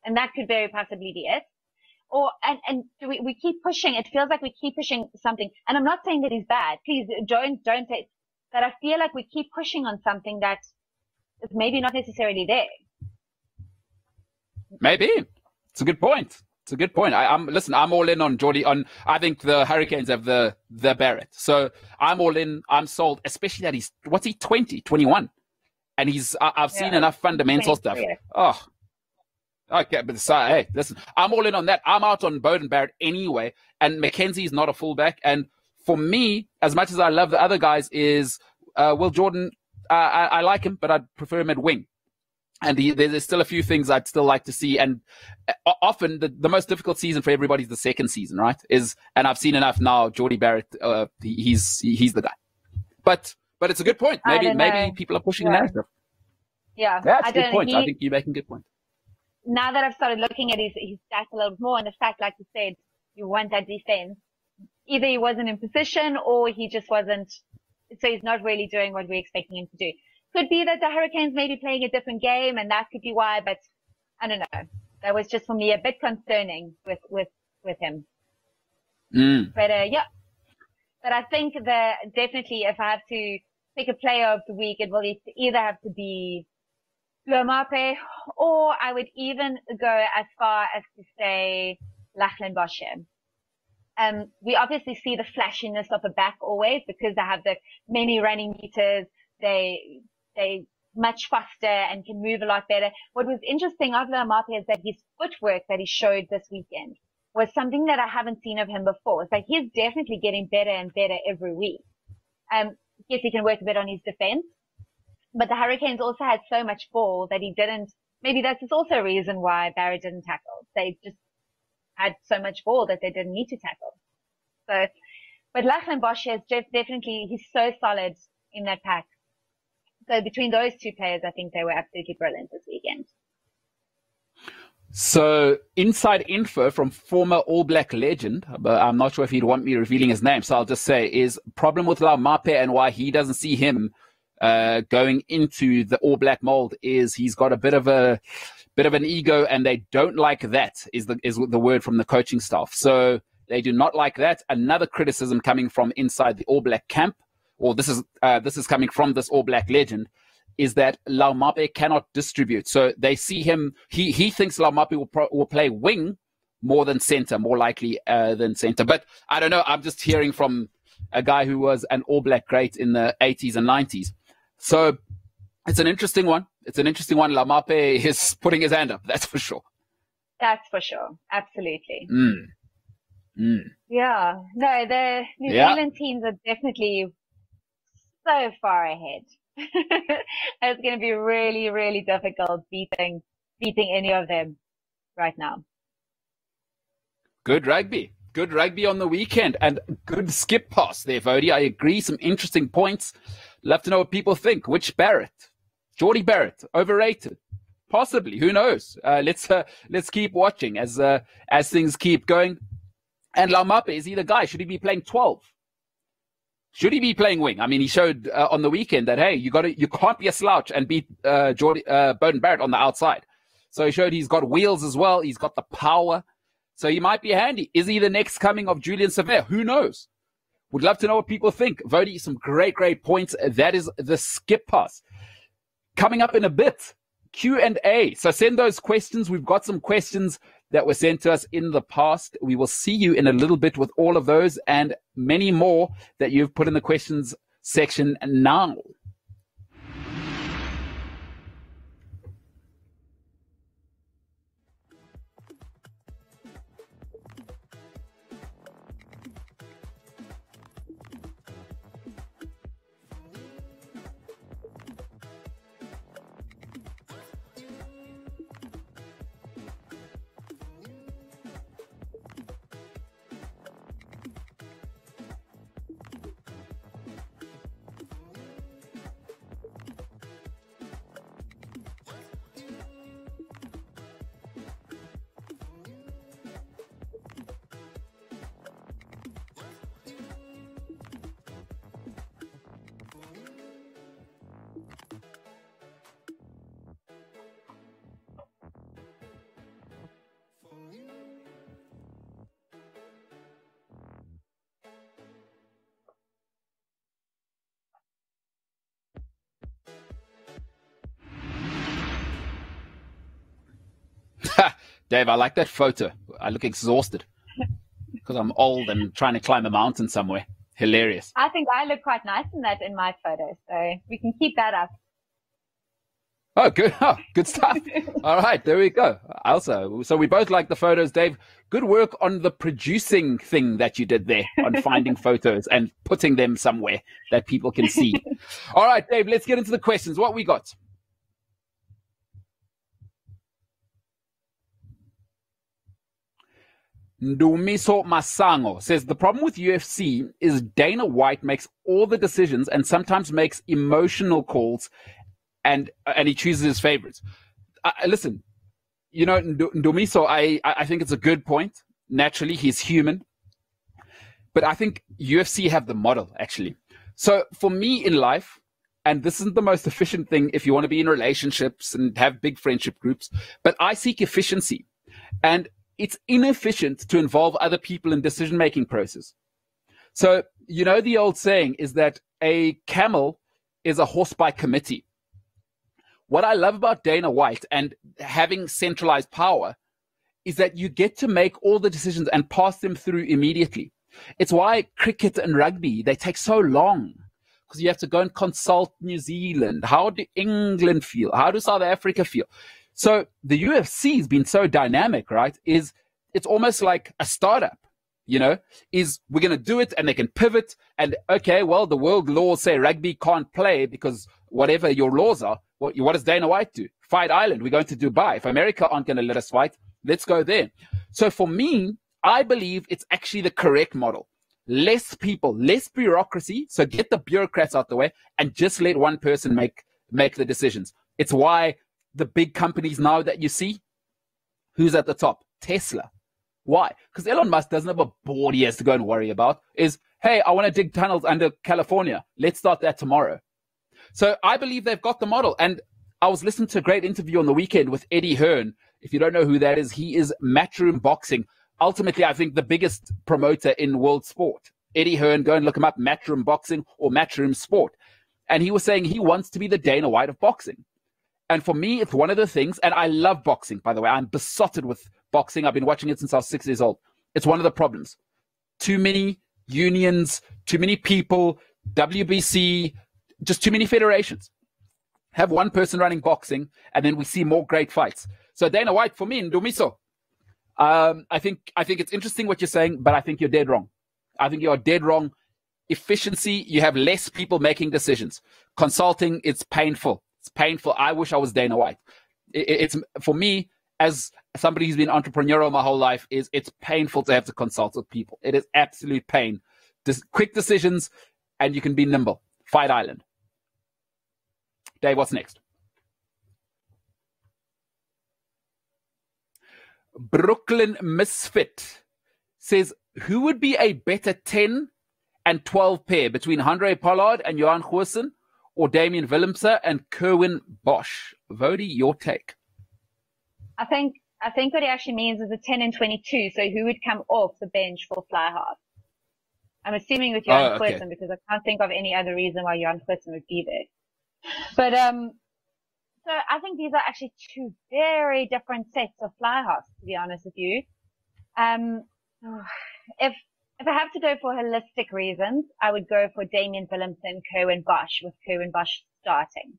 and that could very possibly be it. Or, and we keep pushing. It feels like we keep pushing something. And I'm not saying that he's bad. Please don't say that. I feel like we keep pushing on something that is maybe not necessarily there. Maybe. It's a good point. It's a good point. I'm all in on Jordie. I think the Hurricanes have the Barrett. So I'm all in. I'm sold, especially that he's, what's he, 20, 21. And I've seen enough fundamental stuff. Oh, okay. But hey, listen, I'm all in on that. I'm out on Beauden Barrett anyway. And McKenzie's not a fullback. And for me, as much as I love the other guys, is Will Jordan. I like him, but I'd prefer him at wing. And there's still a few things I'd still like to see. And often the most difficult season for everybody is the second season, right? And I've seen enough now. Jordie Barrett, he's the guy. But it's a good point. Maybe people are pushing the narrative. Yeah, that's a good point. I think you're making a good point. Now that I've started looking at his stats a little bit more, and the fact, like you said, you want that defense. Either he wasn't in position or he just wasn't. So he's not really doing what we're expecting him to do. Could be that the Hurricanes may be playing a different game, and that could be why. But I don't know. That was just for me a bit concerning with him. But yeah. But I think that definitely, if I have to pick a player of the week, it will either have to be Laumape, or I would even go as far as to say Lachlan Bosche. We obviously see the flashiness of a back always because they have the many running meters. They much faster and can move a lot better. What was interesting of Laumape is that his footwork that he showed this weekend was something that I haven't seen of him before. It's like he's definitely getting better and better every week. Yes, he can work a bit on his defense, but the Hurricanes also had so much ball that he didn't. Maybe that's also a reason why Barry didn't tackle. They just had so much ball that they didn't need to tackle. So, but Lachlan Bosche is definitely, he's so solid in that pack. So between those two players, I think they were absolutely brilliant this weekend. So inside info from former All Black legend, but I'm not sure if he'd want me revealing his name, so I'll just say, is problem with Laumape and why he doesn't see him going into the All Black mold is he's got a bit of an ego, and they don't like that is the word from the coaching staff. So they do not like that. Another criticism coming from inside the All Black camp, or this is coming from this All Black legend, is that Laumape cannot distribute. So they see him, he thinks Laumape will play wing more than center, more likely than center. But I don't know, I'm just hearing from a guy who was an All Black great in the 80s and 90s. So it's an interesting one. Laumape is putting his hand up, that's for sure. That's for sure. Absolutely. Yeah. No, the New Zealand teams are definitely so far ahead. It's going to be really, really difficult beating any of them right now. Good rugby on the weekend, and good skip pass there, Woude. I agree. Some interesting points. Love to know what people think. Which Barrett? Jordie Barrett, overrated? Possibly. Who knows? Let's keep watching as things keep going. And Laumape, is he the guy? Should he be playing 12? Should he be playing wing? I mean, he showed on the weekend that, hey, you can't be a slouch and beat Beauden Barrett on the outside. So he showed he's got wheels as well. He's got the power. So he might be handy. Is he the next coming of Julian Savea? Who knows? Would love to know what people think. Woude, some great points. That is the skip pass. Coming up in a bit, Q&A. So send those questions. We've got some questions that were sent to us in the past. We will see you in a little bit with all of those and many more that you've put in the questions section now. Dave, I like that photo. I look exhausted because I'm old and trying to climb a mountain somewhere. Hilarious. I think I look quite nice in that in my photo, so we can keep that up. Oh, good. Oh, good stuff. All right, there we go. Also, so we both like the photos, Dave. Good work on the producing thing that you did there on finding photos and putting them somewhere that people can see. All right, Dave, let's get into the questions. What we got? Ndumiso Masango says the problem with UFC is Dana White makes all the decisions and sometimes makes emotional calls, and he chooses his favorites. Listen, you know, Ndumiso, I think it's a good point. Naturally, he's human, but I think UFC have the model actually. So for me in life, and this isn't the most efficient thing if you want to be in relationships and have big friendship groups, but I seek efficiency, and it's inefficient to involve other people in decision-making process. So, you know, the old saying is that a camel is a horse by committee. What I love about Dana White and having centralized power is that you get to make all the decisions and pass them through immediately. It's why cricket and rugby, they take so long, because you have to go and consult New Zealand. How do England feel? How do South Africa feel? So the UFC has been so dynamic, right? It's almost like a startup, you know, we're going to do it and they can pivot and, okay, well, the world laws say rugby can't play because whatever your laws are, what does Dana White do? Fight Island. We're going to Dubai. If America aren't going to let us fight, let's go there. So for me, I believe it's actually the correct model. Less people, less bureaucracy. So get the bureaucrats out the way and just let one person make the decisions. It's why the big companies now that you see, who's at the top? Tesla. Why? Because Elon Musk doesn't have a board he has to go and worry about. Hey, I want to dig tunnels under California. Let's start that tomorrow. So I believe they've got the model. And I was listening to a great interview on the weekend with Eddie Hearn. If you don't know who that is, he is Matchroom Boxing. Ultimately, I think the biggest promoter in world sport. Eddie Hearn, go and look him up, Matchroom Boxing or Matchroom Sport. And he was saying he wants to be the Dana White of boxing. And for me, it's one of the things, and I love boxing, by the way. I'm besotted with boxing. I've been watching it since I was 6 years old. It's one of the problems. Too many unions, too many people, WBC, just too many federations. Have one person running boxing, and then we see more great fights. So Dana White, for me, Ndumiso, I think it's interesting what you're saying, but I think you're dead wrong. I think you're dead wrong. Efficiency, you have less people making decisions. Consulting, it's painful. It's painful. I wish I was Dana White. It's for me, as somebody who's been entrepreneurial my whole life, it's painful to have to consult with people. It is absolute pain. Just quick decisions, and you can be nimble. Fight Island. Dave, what's next? Brooklyn Misfit says, who would be a better 10 and 12 pair between Andre Pollard and Johan Goosen, or Damian Willemse and Kerwin Bosch? Vody, your take. I think what he actually means is a 10 and 22. So who would come off the bench for fly half? I'm assuming with Johan Goosen, because I can't think of any other reason why Johan Goosen would be there. But so I think these are actually two very different sets of fly halves, to be honest with you. If I have to go for holistic reasons, I would go for Damian Willemse and Kerwin Bosch, with Kerwin Bosch starting.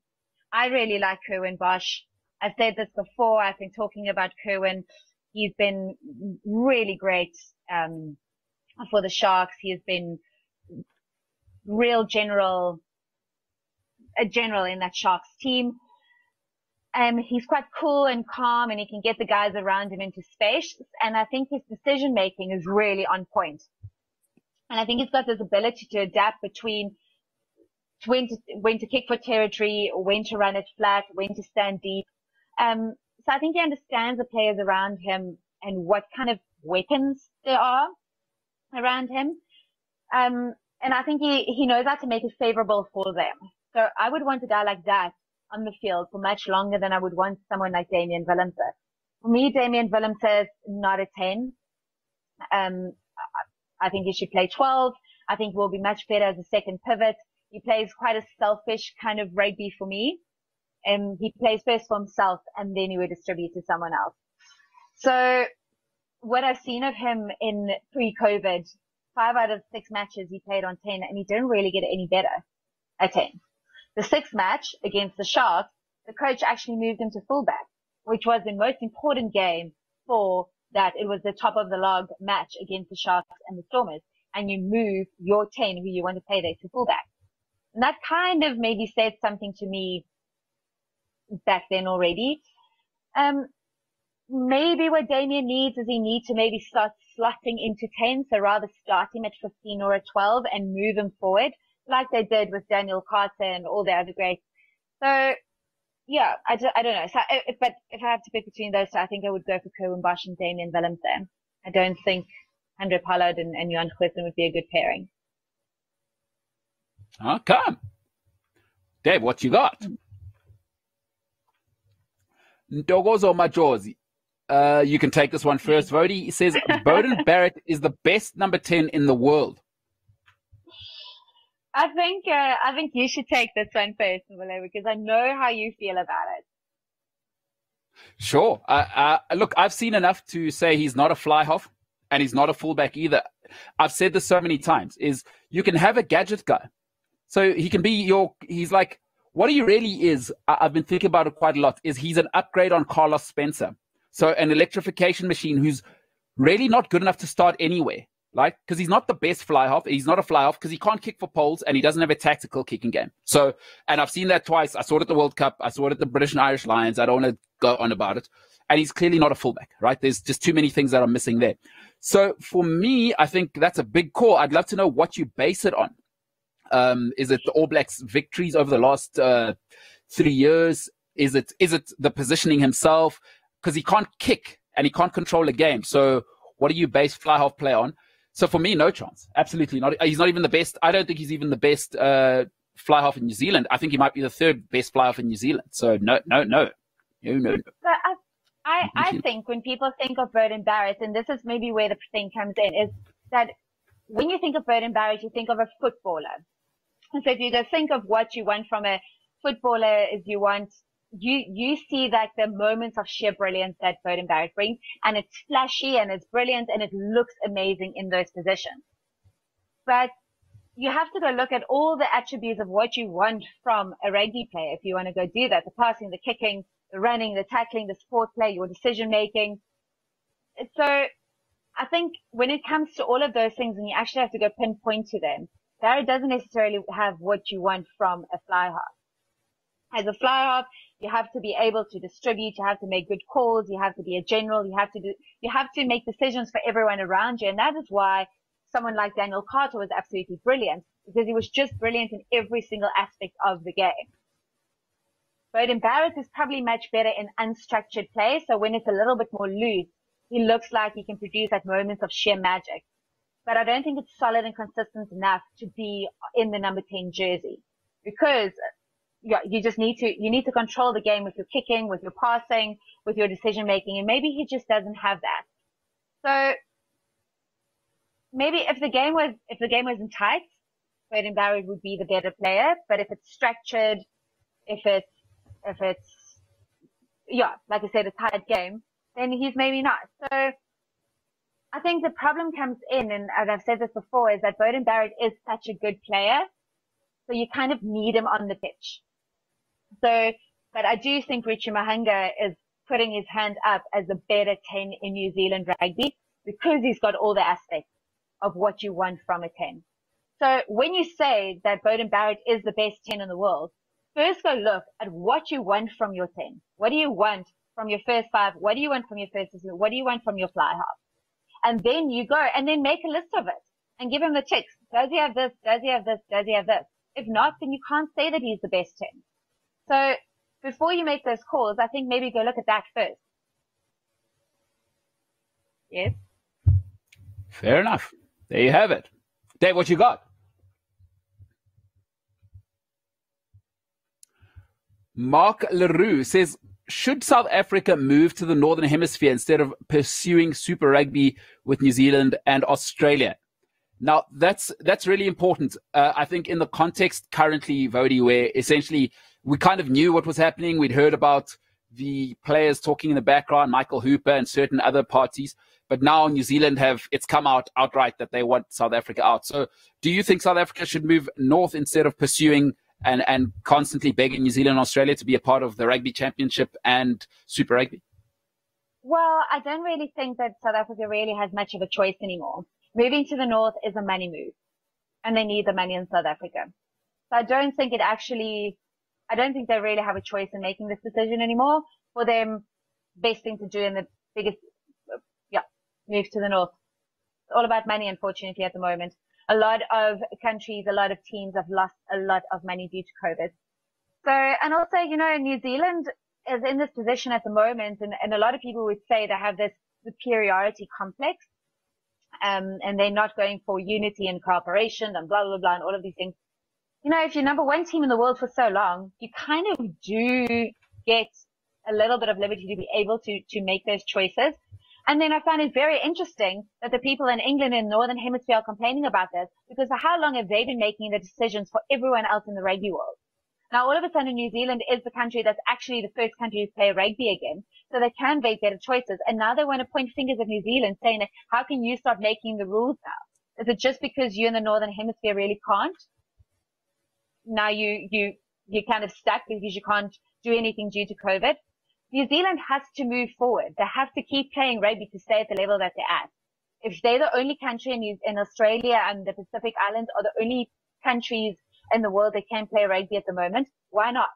I really like Kerwin Bosch. I've said this before. I've been talking about Kerwin. He's been really great for the Sharks. He has been a general in that Sharks team. He's quite cool and calm, and he can get the guys around him into space. And I think his decision making is really on point. And I think he's got this ability to adapt between when to kick for territory, when to run it flat, when to stand deep. So I think he understands the players around him and what kind of weapons there are around him. And I think he knows how to make it favorable for them. So I would want a guy like that on the field for much longer than I would want someone like Damian Willemse. For me, Damian Willemse is not a 10. I think he should play 12. I think will be much better as a second pivot. He plays quite a selfish kind of rugby for me. He plays first for himself, and then he would distribute to someone else. So what I've seen of him in pre-COVID, 5 out of 6 matches he played on 10, and he didn't really get any better at 10. The 6th match against the Sharks, the coach actually moved him to fullback, which was the most important game for that. It was the top of the log match against the Sharks and the Stormers, and you move your 10, who you want to play there, to fullback. And that kind of maybe said something to me back then already. Maybe what Damien needs is he needs to maybe start slotting into 10. So rather start him at 15 or at 12 and move him forward like they did with Daniel Carter and all the other greats. So yeah, I don't know. So, but if I have to pick between those two, I think I would go for Kerwin Bosch and Damien Willems there. I don't think Andre Pollard and Johan Goosen would be a good pairing. Okay. Dave, what you got? Ntokozo Majozi. You can take this one first. Vody says Beauden Barrett is the best number 10 in the world. I think you should take this one first, Muller, because I know how you feel about it. Sure. Look, I've seen enough to say he's not a fly-half and he's not a fullback either. I've said this so many times, is you can have a gadget guy. So he can be he's like, what he really is, I've been thinking about it quite a lot, is he's an upgrade on Carlos Spencer. So an electrification machine who's really not good enough to start anywhere, right? Because he's not the best fly-half. He's not a fly-half because he can't kick for poles and he doesn't have a tactical kicking game. So, and I've seen that twice. I saw it at the World Cup. I saw it at the British and Irish Lions. I don't want to go on about it. And he's clearly not a fullback, right? There's just too many things that are missing there. So for me, I think that's a big call. I'd love to know what you base it on. Is it the All Blacks' victories over the last 3 years? Is it the positioning himself? Because he can't kick and he can't control a game. So what do you base fly half play on? So for me, no chance. Absolutely not. He's not even the best. I don't think he's even the best fly half in New Zealand. I think he might be the 3rd best fly half in New Zealand. So no. But I think when people think of Beauden Barrett, and this is maybe where the thing comes in, is that when you think of Beauden Barrett, you think of a footballer. And so if you go think of what you want from a footballer, is you see like the moments of sheer brilliance that Beauden Barrett brings, and it's flashy and it's brilliant and it looks amazing in those positions. But you have to go look at all the attributes of what you want from a rugby player if you want to go do that: the passing, the kicking, the running, the tackling, the sport play, your decision making. So I think when it comes to all of those things, and you actually have to go pinpoint to them, Barrett doesn't necessarily have what you want from a fly half. As a fly half, you have to be able to distribute, you have to make good calls, you have to be a general, you have to make decisions for everyone around you. And that is why someone like Daniel Carter was absolutely brilliant, because he was just brilliant in every single aspect of the game. Beauden Barrett is probably much better in unstructured play. So when it's a little bit more loose, he looks like he can produce at moments of sheer magic. But I don't think it's solid and consistent enough to be in the number 10 jersey, because you need to control the game with your kicking, with your passing, with your decision making. And maybe he just doesn't have that. So maybe if the game wasn't tight, Beauden Barrett would be the better player. But if it's structured, if it's like I said, a tight game, then he's maybe not. So I think the problem comes in, and I've said this before, is that Beauden Barrett is such a good player, so you kind of need him on the pitch. So, but I do think Richie Mahanga is putting his hand up as a better 10 in New Zealand rugby, because he's got all the aspects of what you want from a 10. So when you say that Beauden Barrett is the best 10 in the world, first go look at what you want from your 10. What do you want from your first 5? What do you want from your first 6? What do you want from your fly half? And then you go and then make a list of it and give him the ticks. Does he have this? Does he have this? Does he have this? If not, then you can't say that he's the best 10. So before you make those calls, I think maybe go look at that first. Yes. Fair enough. There you have it. Dave, what you got? Mark Leroux says, should South Africa move to the Northern Hemisphere instead of pursuing Super Rugby with New Zealand and Australia? Now, that's really important. I think in the context currently, Vody, where essentially we kind of knew what was happening. We'd heard about the players talking in the background, Michael Hooper and certain other parties. But now New Zealand it's come out outright that they want South Africa out. So do you think South Africa should move north instead of pursuing and constantly begging New Zealand and Australia to be a part of the Rugby Championship and Super Rugby? Well, I don't really think that South Africa really has much of a choice anymore. Moving to the north is a money move, and they need the money in South Africa. So I don't think they really have a choice in making this decision anymore. For them, best thing to do and the biggest, move to the north. It's all about money, unfortunately, at the moment. A lot of countries, a lot of teams have lost a lot of money due to COVID. So, and also, New Zealand is in this position at the moment, and a lot of people would say they have this superiority complex, and they're not going for unity and cooperation and blah, blah, blah, and all of these things. If you're number one team in the world for so long, you kind of do get a little bit of liberty to be able to make those choices. And then I find it very interesting that the people in England and Northern Hemisphere are complaining about this, because for how long have they been making the decisions for everyone else in the rugby world? Now, all of a sudden, New Zealand is the country that's actually the first country to play rugby again, so they can make better choices. And now they want to point fingers at New Zealand, saying, how can you start making the rules now? Is it just because you in the Northern Hemisphere really can't? Now you're kind of stuck because you can't do anything due to COVID. New Zealand has to move forward. They have to keep playing rugby to stay at the level that they're at. If they're the only country in Australia and the Pacific Islands are the only countries in the world that can play rugby at the moment, why not?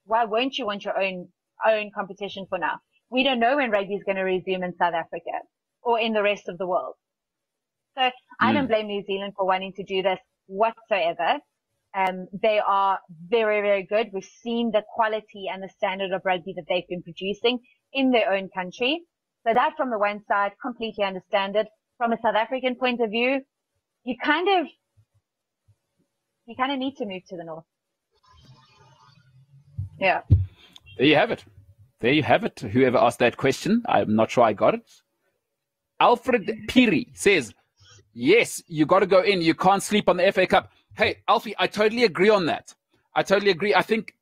Why won't you want your own competition for now? We don't know when rugby is going to resume in South Africa or in the rest of the world. So I don't blame New Zealand for wanting to do this whatsoever. They are very, very good. We've seen the quality and the standard of rugby that they've been producing in their own country. So that, from the one side, completely understand it. From a South African point of view, you kind of need to move to the north. Yeah. There you have it. There you have it. Whoever asked that question, I'm not sure I got it. Alfred Piri says, yes, you got to go in. You can't sleep on the FA Cup. Hey, Alfie, I totally agree on that. I totally agree. I think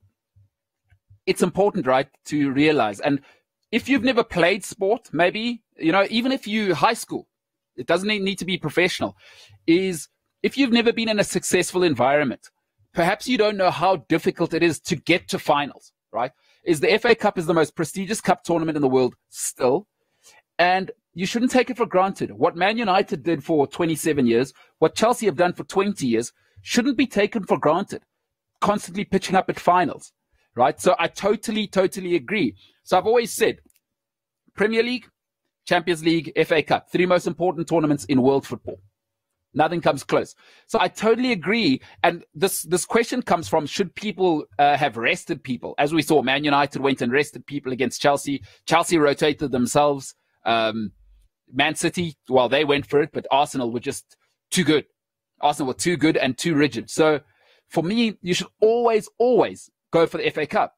it's important, right, to realize. And if you've never played sport, maybe, even if you high school, it doesn't need to be professional, is if you've never been in a successful environment, perhaps you don't know how difficult it is to get to finals, right? The FA Cup is the most prestigious cup tournament in the world still. And you shouldn't take it for granted. What Man United did for 27 years, what Chelsea have done for 20 years, shouldn't be taken for granted, constantly pitching up at finals, right? So I totally, totally agree. So I've always said, Premier League, Champions League, FA Cup, 3 most important tournaments in world football. Nothing comes close. So I totally agree. And this question comes from, should people have rested people? As we saw, Man United went and rested people against Chelsea. Chelsea rotated themselves. Man City, well, they went for it, but Arsenal were just too good. Arsenal were too good and too rigid. So for me, you should always, always go for the FA Cup.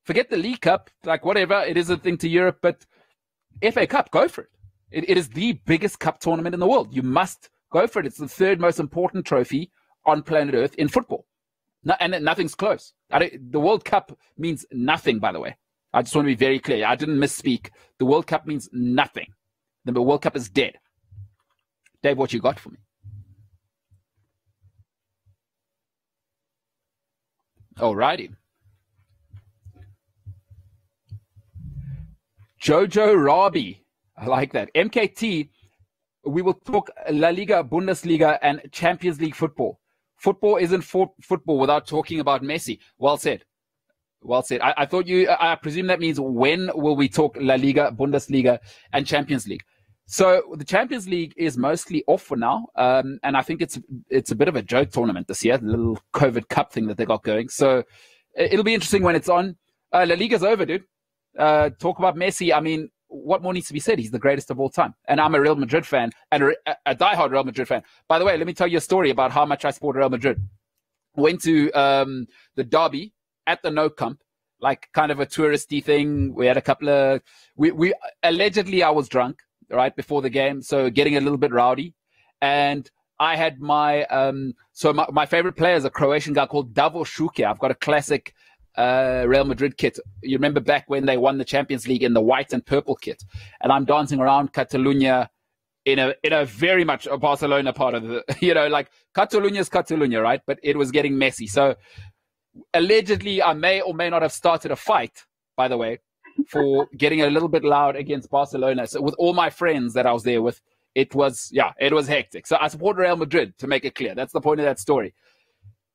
Forget the League Cup, like whatever, it is a thing to Europe, but FA Cup, go for it. It is the biggest cup tournament in the world. You must go for it. It's the 3rd most important trophy on planet Earth in football. And nothing's close. The World Cup means nothing, by the way. I just want to be very clear. I didn't misspeak. The World Cup means nothing. The World Cup is dead. Dave, what you got for me? Alrighty. Jojo Rabi. I like that. MKT, we will talk La Liga, Bundesliga, and Champions League football. Football isn't football without talking about Messi. Well said. Well said. I thought I presume that means when will we talk La Liga, Bundesliga, and Champions League? So the Champions League is mostly off for now. And I think it's a bit of a joke tournament this year, the little COVID Cup thing that they got going. So it'll be interesting when it's on. La Liga's over, dude. Talk about Messi. I mean, what more needs to be said? He's the greatest of all time. And I'm a Real Madrid fan and a diehard Real Madrid fan. By the way, let me tell you a story about how much I support Real Madrid. Went to the derby at the No Camp, like kind of a touristy thing. We had a couple of, we allegedly I was drunk right before the game, so getting a little bit rowdy. And I had my, my favorite player is a Croatian guy called Davor Šuker. I've got a classic Real Madrid kit. You remember back when they won the Champions League in the white and purple kit, and I'm dancing around Catalonia in a very much a Barcelona part of the, like Catalonia's Catalunya, right? But it was getting messy. So allegedly, I may or may not have started a fight, by the way, for getting a little bit loud against Barcelona. So with all my friends that I was there with, it was hectic. So I support Real Madrid, to make it clear. That's the point of that story.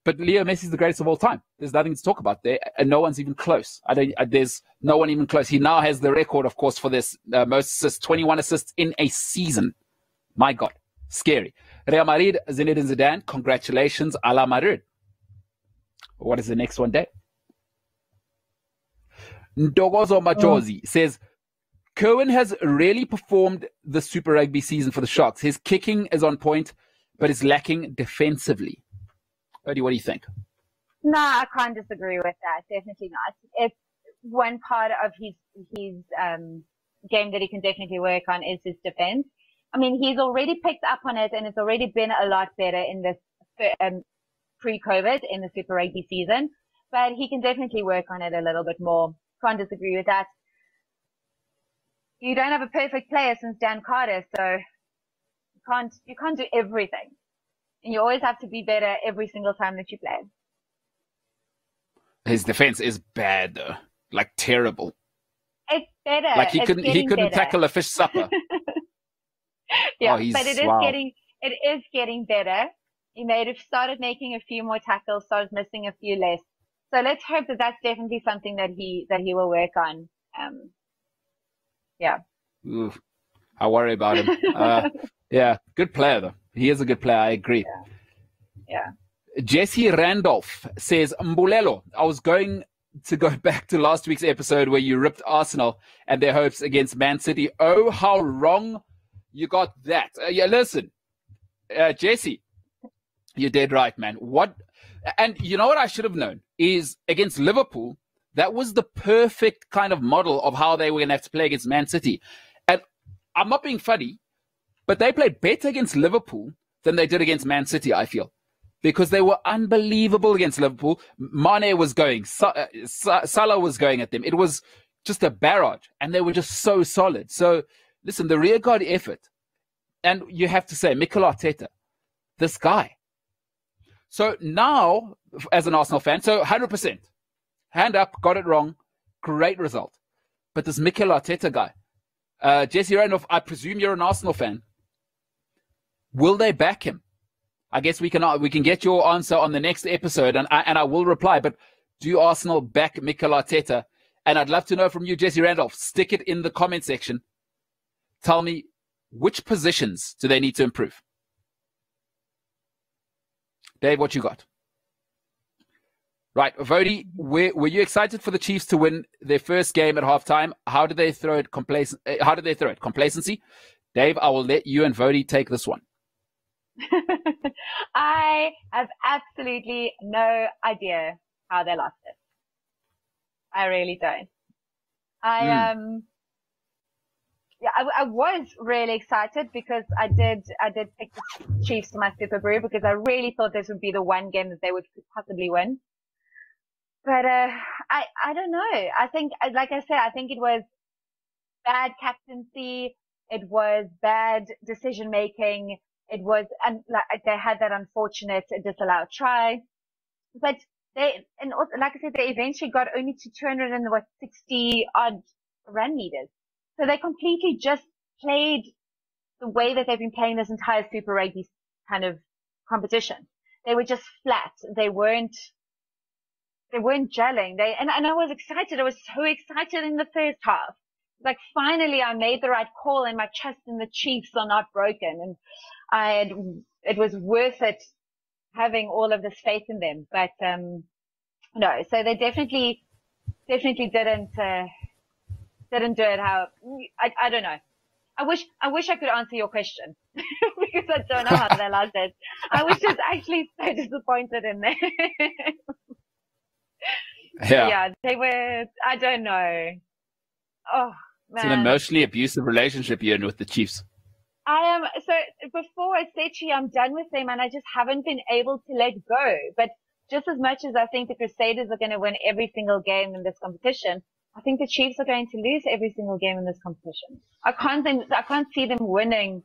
But Leo Messi's the greatest of all time. There's nothing to talk about there, and no one's even close. There's no one even close. He now has the record, of course, for this most assists, 21 assists in a season. My God, scary. Real Madrid, Zinedine Zidane, congratulations, a la Madrid. What is the next one, Dave? Ndogozo Majozi says, Kerwin has really performed the Super Rugby season for the Sharks. His kicking is on point, but is lacking defensively. Odie, what do you think? No, I can't disagree with that. Definitely not. It's one part of his game that he can definitely work on is his defense. I mean, he's already picked up on it, and it's already been a lot better in this pre-COVID in the Super Rugby season. But he can definitely work on it a little bit more. Can't disagree with that. You don't have a perfect player since Dan Carter, so you can't do everything. And you always have to be better every single time that you play. His defense is bad, though. Like, terrible. It's better. Like, he couldn't tackle a fish supper. Yeah, but it is getting better. He started making a few more tackles, started missing a few less. So let's hope that that's definitely something that he will work on. Yeah. Oof, I worry about him. Yeah, good player, though. He is a good player. I agree. Yeah. Jesse Randolph says, Mbulelo, I was going to go back to last week's episode where you ripped Arsenal and their hopes against Man City. Oh, how wrong you got that. Listen, Jesse, you're dead right, man. What? And you know what I should have known is against Liverpool, that was the perfect kind of model of how they were going to have to play against Man City. And I'm not being funny, but they played better against Liverpool than they did against Man City, I feel. Because they were unbelievable against Liverpool. Mane was going. Salah was going at them. It was just a barrage. And they were just so solid. So, listen, the rearguard effort. And you have to say, Mikel Arteta, this guy. So now, as an Arsenal fan, so 100%. Hand up, got it wrong. Great result. But this Mikel Arteta guy, Jesse Randolph, I presume you're an Arsenal fan. Will they back him? I guess we can get your answer on the next episode, and I will reply. But do Arsenal back Mikel Arteta? And I'd love to know from you, Jesse Randolph. Stick it in the comment section. Tell me, which positions do they need to improve? Dave, what you got? Right, Vody, were you excited for the Chiefs to win their first game at halftime? How did they throw it? Complacency? Dave, I will let you and Vody take this one. I have absolutely no idea how they lost it. I really don't. I was really excited because I did pick the Chiefs to my Super Brew because I really thought this would be the one game that they would possibly win. But I don't know. I think, like I said, I think it was bad captaincy. It was bad decision making. It was, and they had that unfortunate disallowed try. But and also, like I said, they eventually got only to 260 odd run meters. So they completely just played the way that they've been playing this entire Super Rugby kind of competition. They were just flat. They weren't gelling. And I was excited. I was so excited in the first half. Like finally I made the right call and my trust in the Chiefs are not broken. And it was worth it having all of this faith in them. But, no, so they definitely didn't do it how, I don't know. I wish I could answer your question because I don't know how they lost it. I was just actually so disappointed in them. Yeah, they were, I don't know. Oh, man. It's an emotionally abusive relationship you're in with the Chiefs. I am. So before I said to you, I'm done with them and I just haven't been able to let go. But just as much as I think the Crusaders are going to win every single game in this competition, I think the Chiefs are going to lose every single game in this competition. I can't see them winning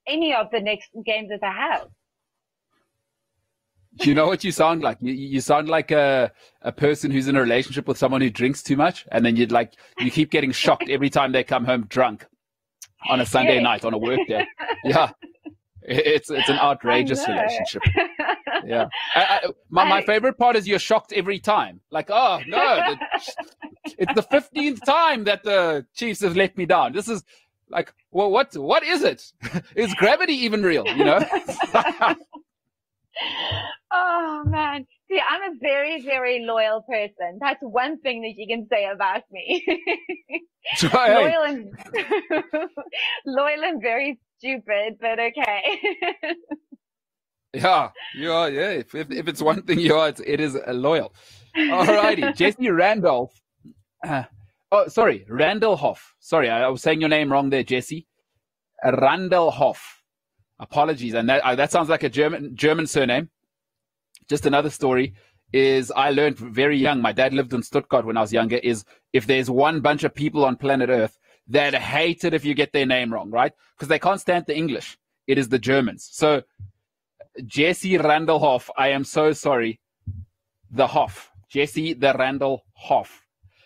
any of the next games that they have. Do you know what you sound like? You sound like a person who's in a relationship with someone who drinks too much, and then you keep getting shocked every time they come home drunk on a Sunday night, on a work day. Yeah. It's an outrageous relationship. Yeah. My favorite part is you're shocked every time. Like, oh, no, it's the 15th time that the Chiefs have let me down. This is like, well, what is it? Is gravity even real, you know? Oh, man. See, I'm a very, very loyal person. That's one thing that you can say about me. Loyal and very stupid, but okay. Yeah, you are. Yeah, if it's one thing you are, it is loyal. Alrighty, Jesse Randolph. Randallhoff. Sorry, I was saying your name wrong there, Jesse. Randallhoff. Apologies, and that sounds like a German surname. Just another story is I learned very young. My dad lived in Stuttgart when I was younger. Is if there's one bunch of people on planet Earth that hate it if you get their name wrong, right? Because they can't stand the English. It is the Germans. So Jesse Randallhoff, I am so sorry. The Hoff. Jesse the Randall Hoff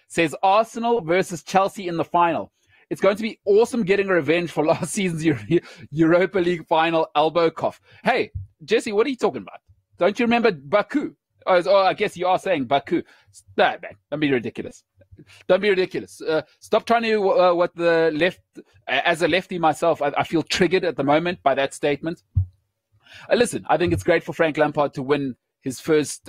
says Arsenal versus Chelsea in the final. It's going to be awesome getting revenge for last season's Europa League final elbow cough. Hey, Jesse, what are you talking about? Don't you remember Baku? Oh, I guess you are saying Baku. No, man, don't be ridiculous. Don't be ridiculous. Stop trying to what the left. As a lefty myself, I feel triggered at the moment by that statement. Listen, I think it's great for Frank Lampard to win his first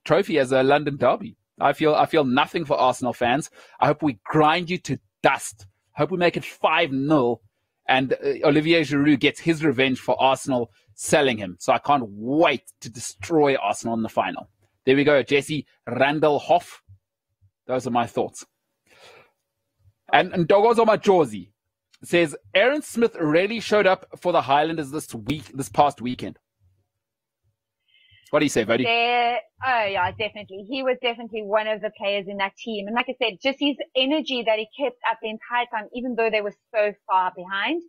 trophy as a London derby. I feel nothing for Arsenal fans. I hope we grind you to dust. I hope we make it 5-0, and Olivier Giroud gets his revenge for Arsenal selling him. So I can't wait to destroy Arsenal in the final. There we go, Jesse Randallhoff. Those are my thoughts. And Dogozo Majosi says Aaron Smith really showed up for the Highlanders this past weekend. What do you say, Vody? Oh, yeah, definitely. He was definitely one of the players in that team. And like I said, just his energy that he kept up the entire time, even though they were so far behind,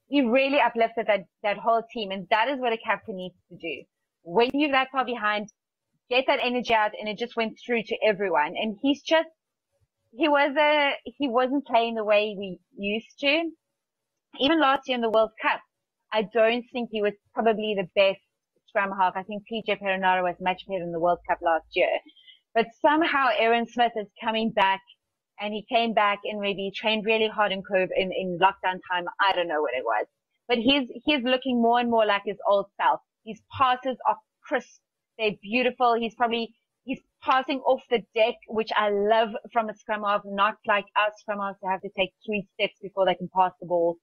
he really uplifted that whole team. And that is what a captain needs to do. When you're that far behind, get that energy out, and it just went through to everyone. And he wasn't playing the way we used to. Even last year in the World Cup, I don't think he was probably the best scrum half. I think PJ Perenara was much better in the World Cup last year. But somehow Aaron Smith is coming back, and he came back and maybe trained really hard in lockdown time. I don't know what it was. But he's looking more and more like his old self. His passes are crisp. They're beautiful. He's passing off the deck, which I love from a scrum half, not like us scrum halves to have to take 3 steps before they can pass the ball.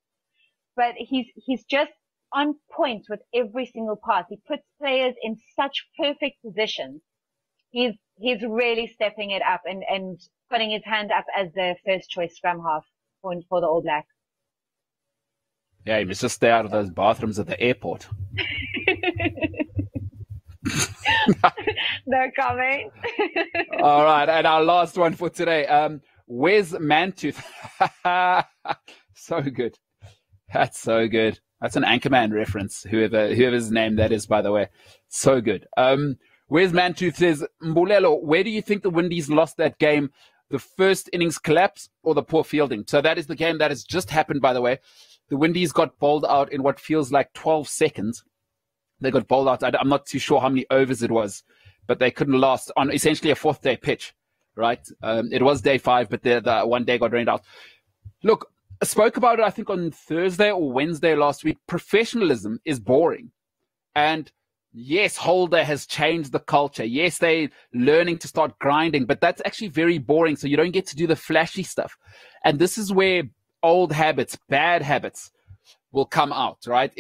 But he's just on point with every single pass. He puts players in such perfect positions. He's really stepping it up and putting his hand up as the first choice scrum half for the All Blacks. Yeah, he must just stay out of those bathrooms at the airport. No comment. All right, and our last one for today. Where's Mantooth? So good. That's so good. That's an Anchorman reference, whoever's name that is, by the way. So good. Where's Mantooth says, Mbulelo, where do you think the Windies lost that game? The first innings collapse or the poor fielding? So that is the game that has just happened, by the way. The Windies got bowled out in what feels like 12 seconds. They got bowled out. I'm not too sure how many overs it was, but they couldn't last on essentially a 4th day pitch, right? It was day 5, but the one day got rained out. Look, I spoke about it, I think, on Thursday or Wednesday last week. Professionalism is boring. And yes, Holder has changed the culture. Yes, they're learning to start grinding, but that's actually very boring. So you don't get to do the flashy stuff. And this is where old habits, bad habits will come out, right?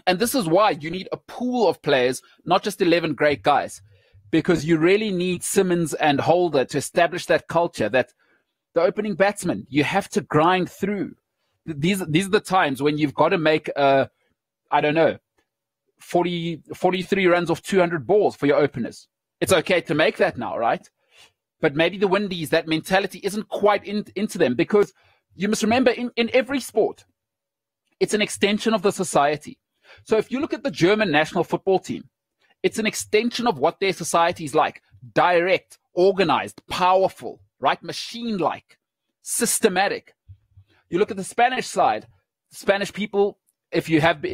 And this is why you need a pool of players, not just 11 great guys, because you really need Simmons and Holder to establish that culture, that the opening batsman, you have to grind through. These are the times when you've got to make 43 runs off 200 balls for your openers. It's okay to make that now, right? But maybe the Windies, that mentality isn't quite into them, because you must remember in every sport, it's an extension of the society. So if you look at the German national football team, it's an extension of what their society is like: direct, organized, powerful, right? Machine-like, systematic. You look at the Spanish side, Spanish people, if you have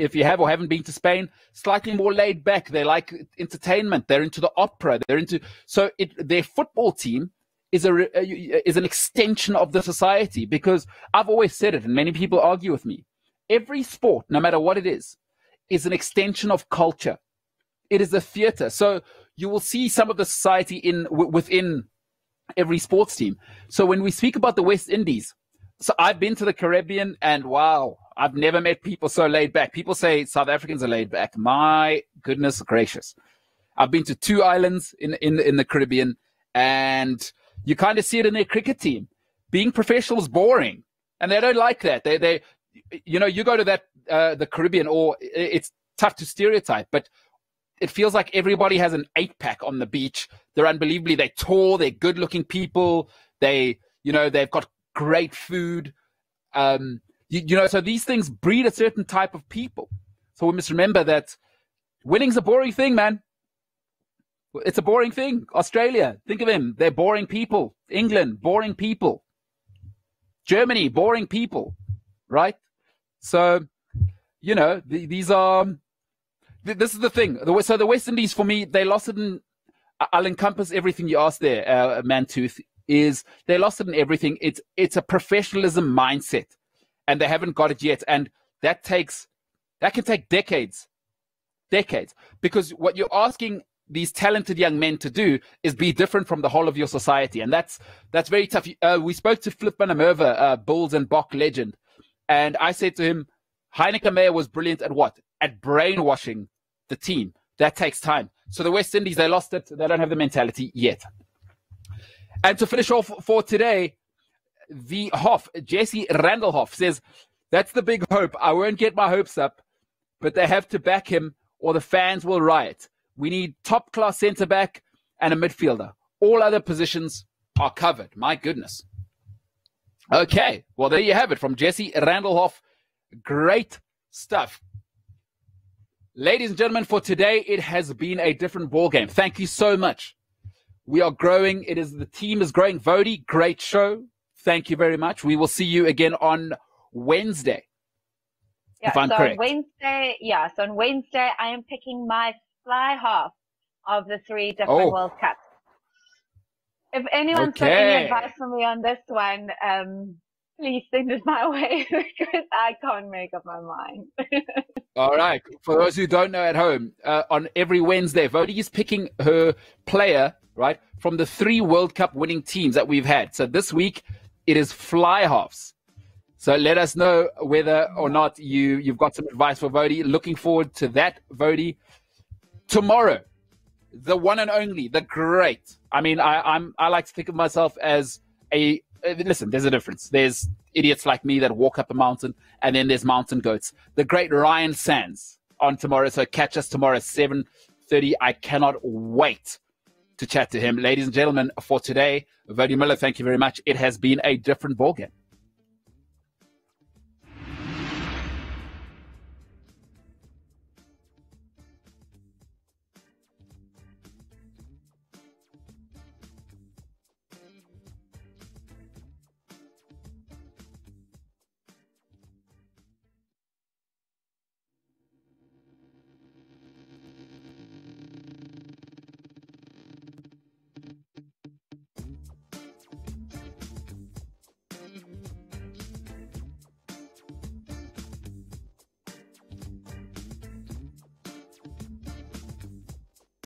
or haven't been to Spain, slightly more laid back. They like entertainment. They're into the opera. Their football team is an extension of the society, because I've always said it, and many people argue with me. Every sport, no matter what it is an extension of culture. It is a theater. So you will see some of the society within every sports team. So when we speak about the West Indies, so I've been to the Caribbean, and wow, I've never met people so laid back. People say South Africans are laid back. My goodness gracious. I've been to 2 islands in the Caribbean, and you kind of see it in their cricket team. Being professional is boring, and they don't like that. You go to the Caribbean, or it's tough to stereotype, but it feels like everybody has an 8-pack on the beach. They're tall, they're good-looking people. They've got great food. So these things breed a certain type of people. So we must remember that winning's a boring thing, man. It's a boring thing. Australia, think of him. They're boring people. England, boring people. Germany, boring people, right? So, this is the thing. So the West Indies, for me, they lost it in, I'll encompass everything you asked there, Mantooth, is they lost it in everything. It's a professionalism mindset, and they haven't got it yet. And that can take decades, because what you're asking these talented young men to do is be different from the whole of your society. And that's very tough. We spoke to Flip van der Merwe, Bulls and Bok legend. And I said to him, Heineke Meyer was brilliant at what? At brainwashing the team. That takes time. So the West Indies, they lost it. They don't have the mentality yet. And to finish off for today, the Hoff, Jesse Randall-Hoff says, that's the big hope. I won't get my hopes up, but they have to back him or the fans will riot. We need top-class centre-back and a midfielder. All other positions are covered. My goodness. Okay, well, there you have it from Jesse Randall-Hoff. Great stuff. Ladies and gentlemen, for today, it has been a different ball game. Thank you so much. We are growing. The team is growing. Woude, great show. Thank you very much. We will see you again on Wednesday. Yeah, if I'm correct. So on Wednesday, I am picking my fly half of the 3 different World Cups. If anyone's got any advice for me on this one, please send it my way, because I can't make up my mind. All right. For those who don't know at home, on every Wednesday, Woude is picking her player, right, from the 3 World Cup winning teams that we've had. So this week, it is fly halves. So let us know whether or not you've got some advice for Woude. Looking forward to that, Woude. Tomorrow, the one and only, the great. I mean, I like to think of myself as listen, there's a difference. There's idiots like me that walk up a mountain, and then there's mountain goats. The great Ryan Sands on tomorrow. So catch us tomorrow at 7:30. I cannot wait to chat to him. Ladies and gentlemen, for today, Woude Muller, thank you very much. It has been a different ballgame.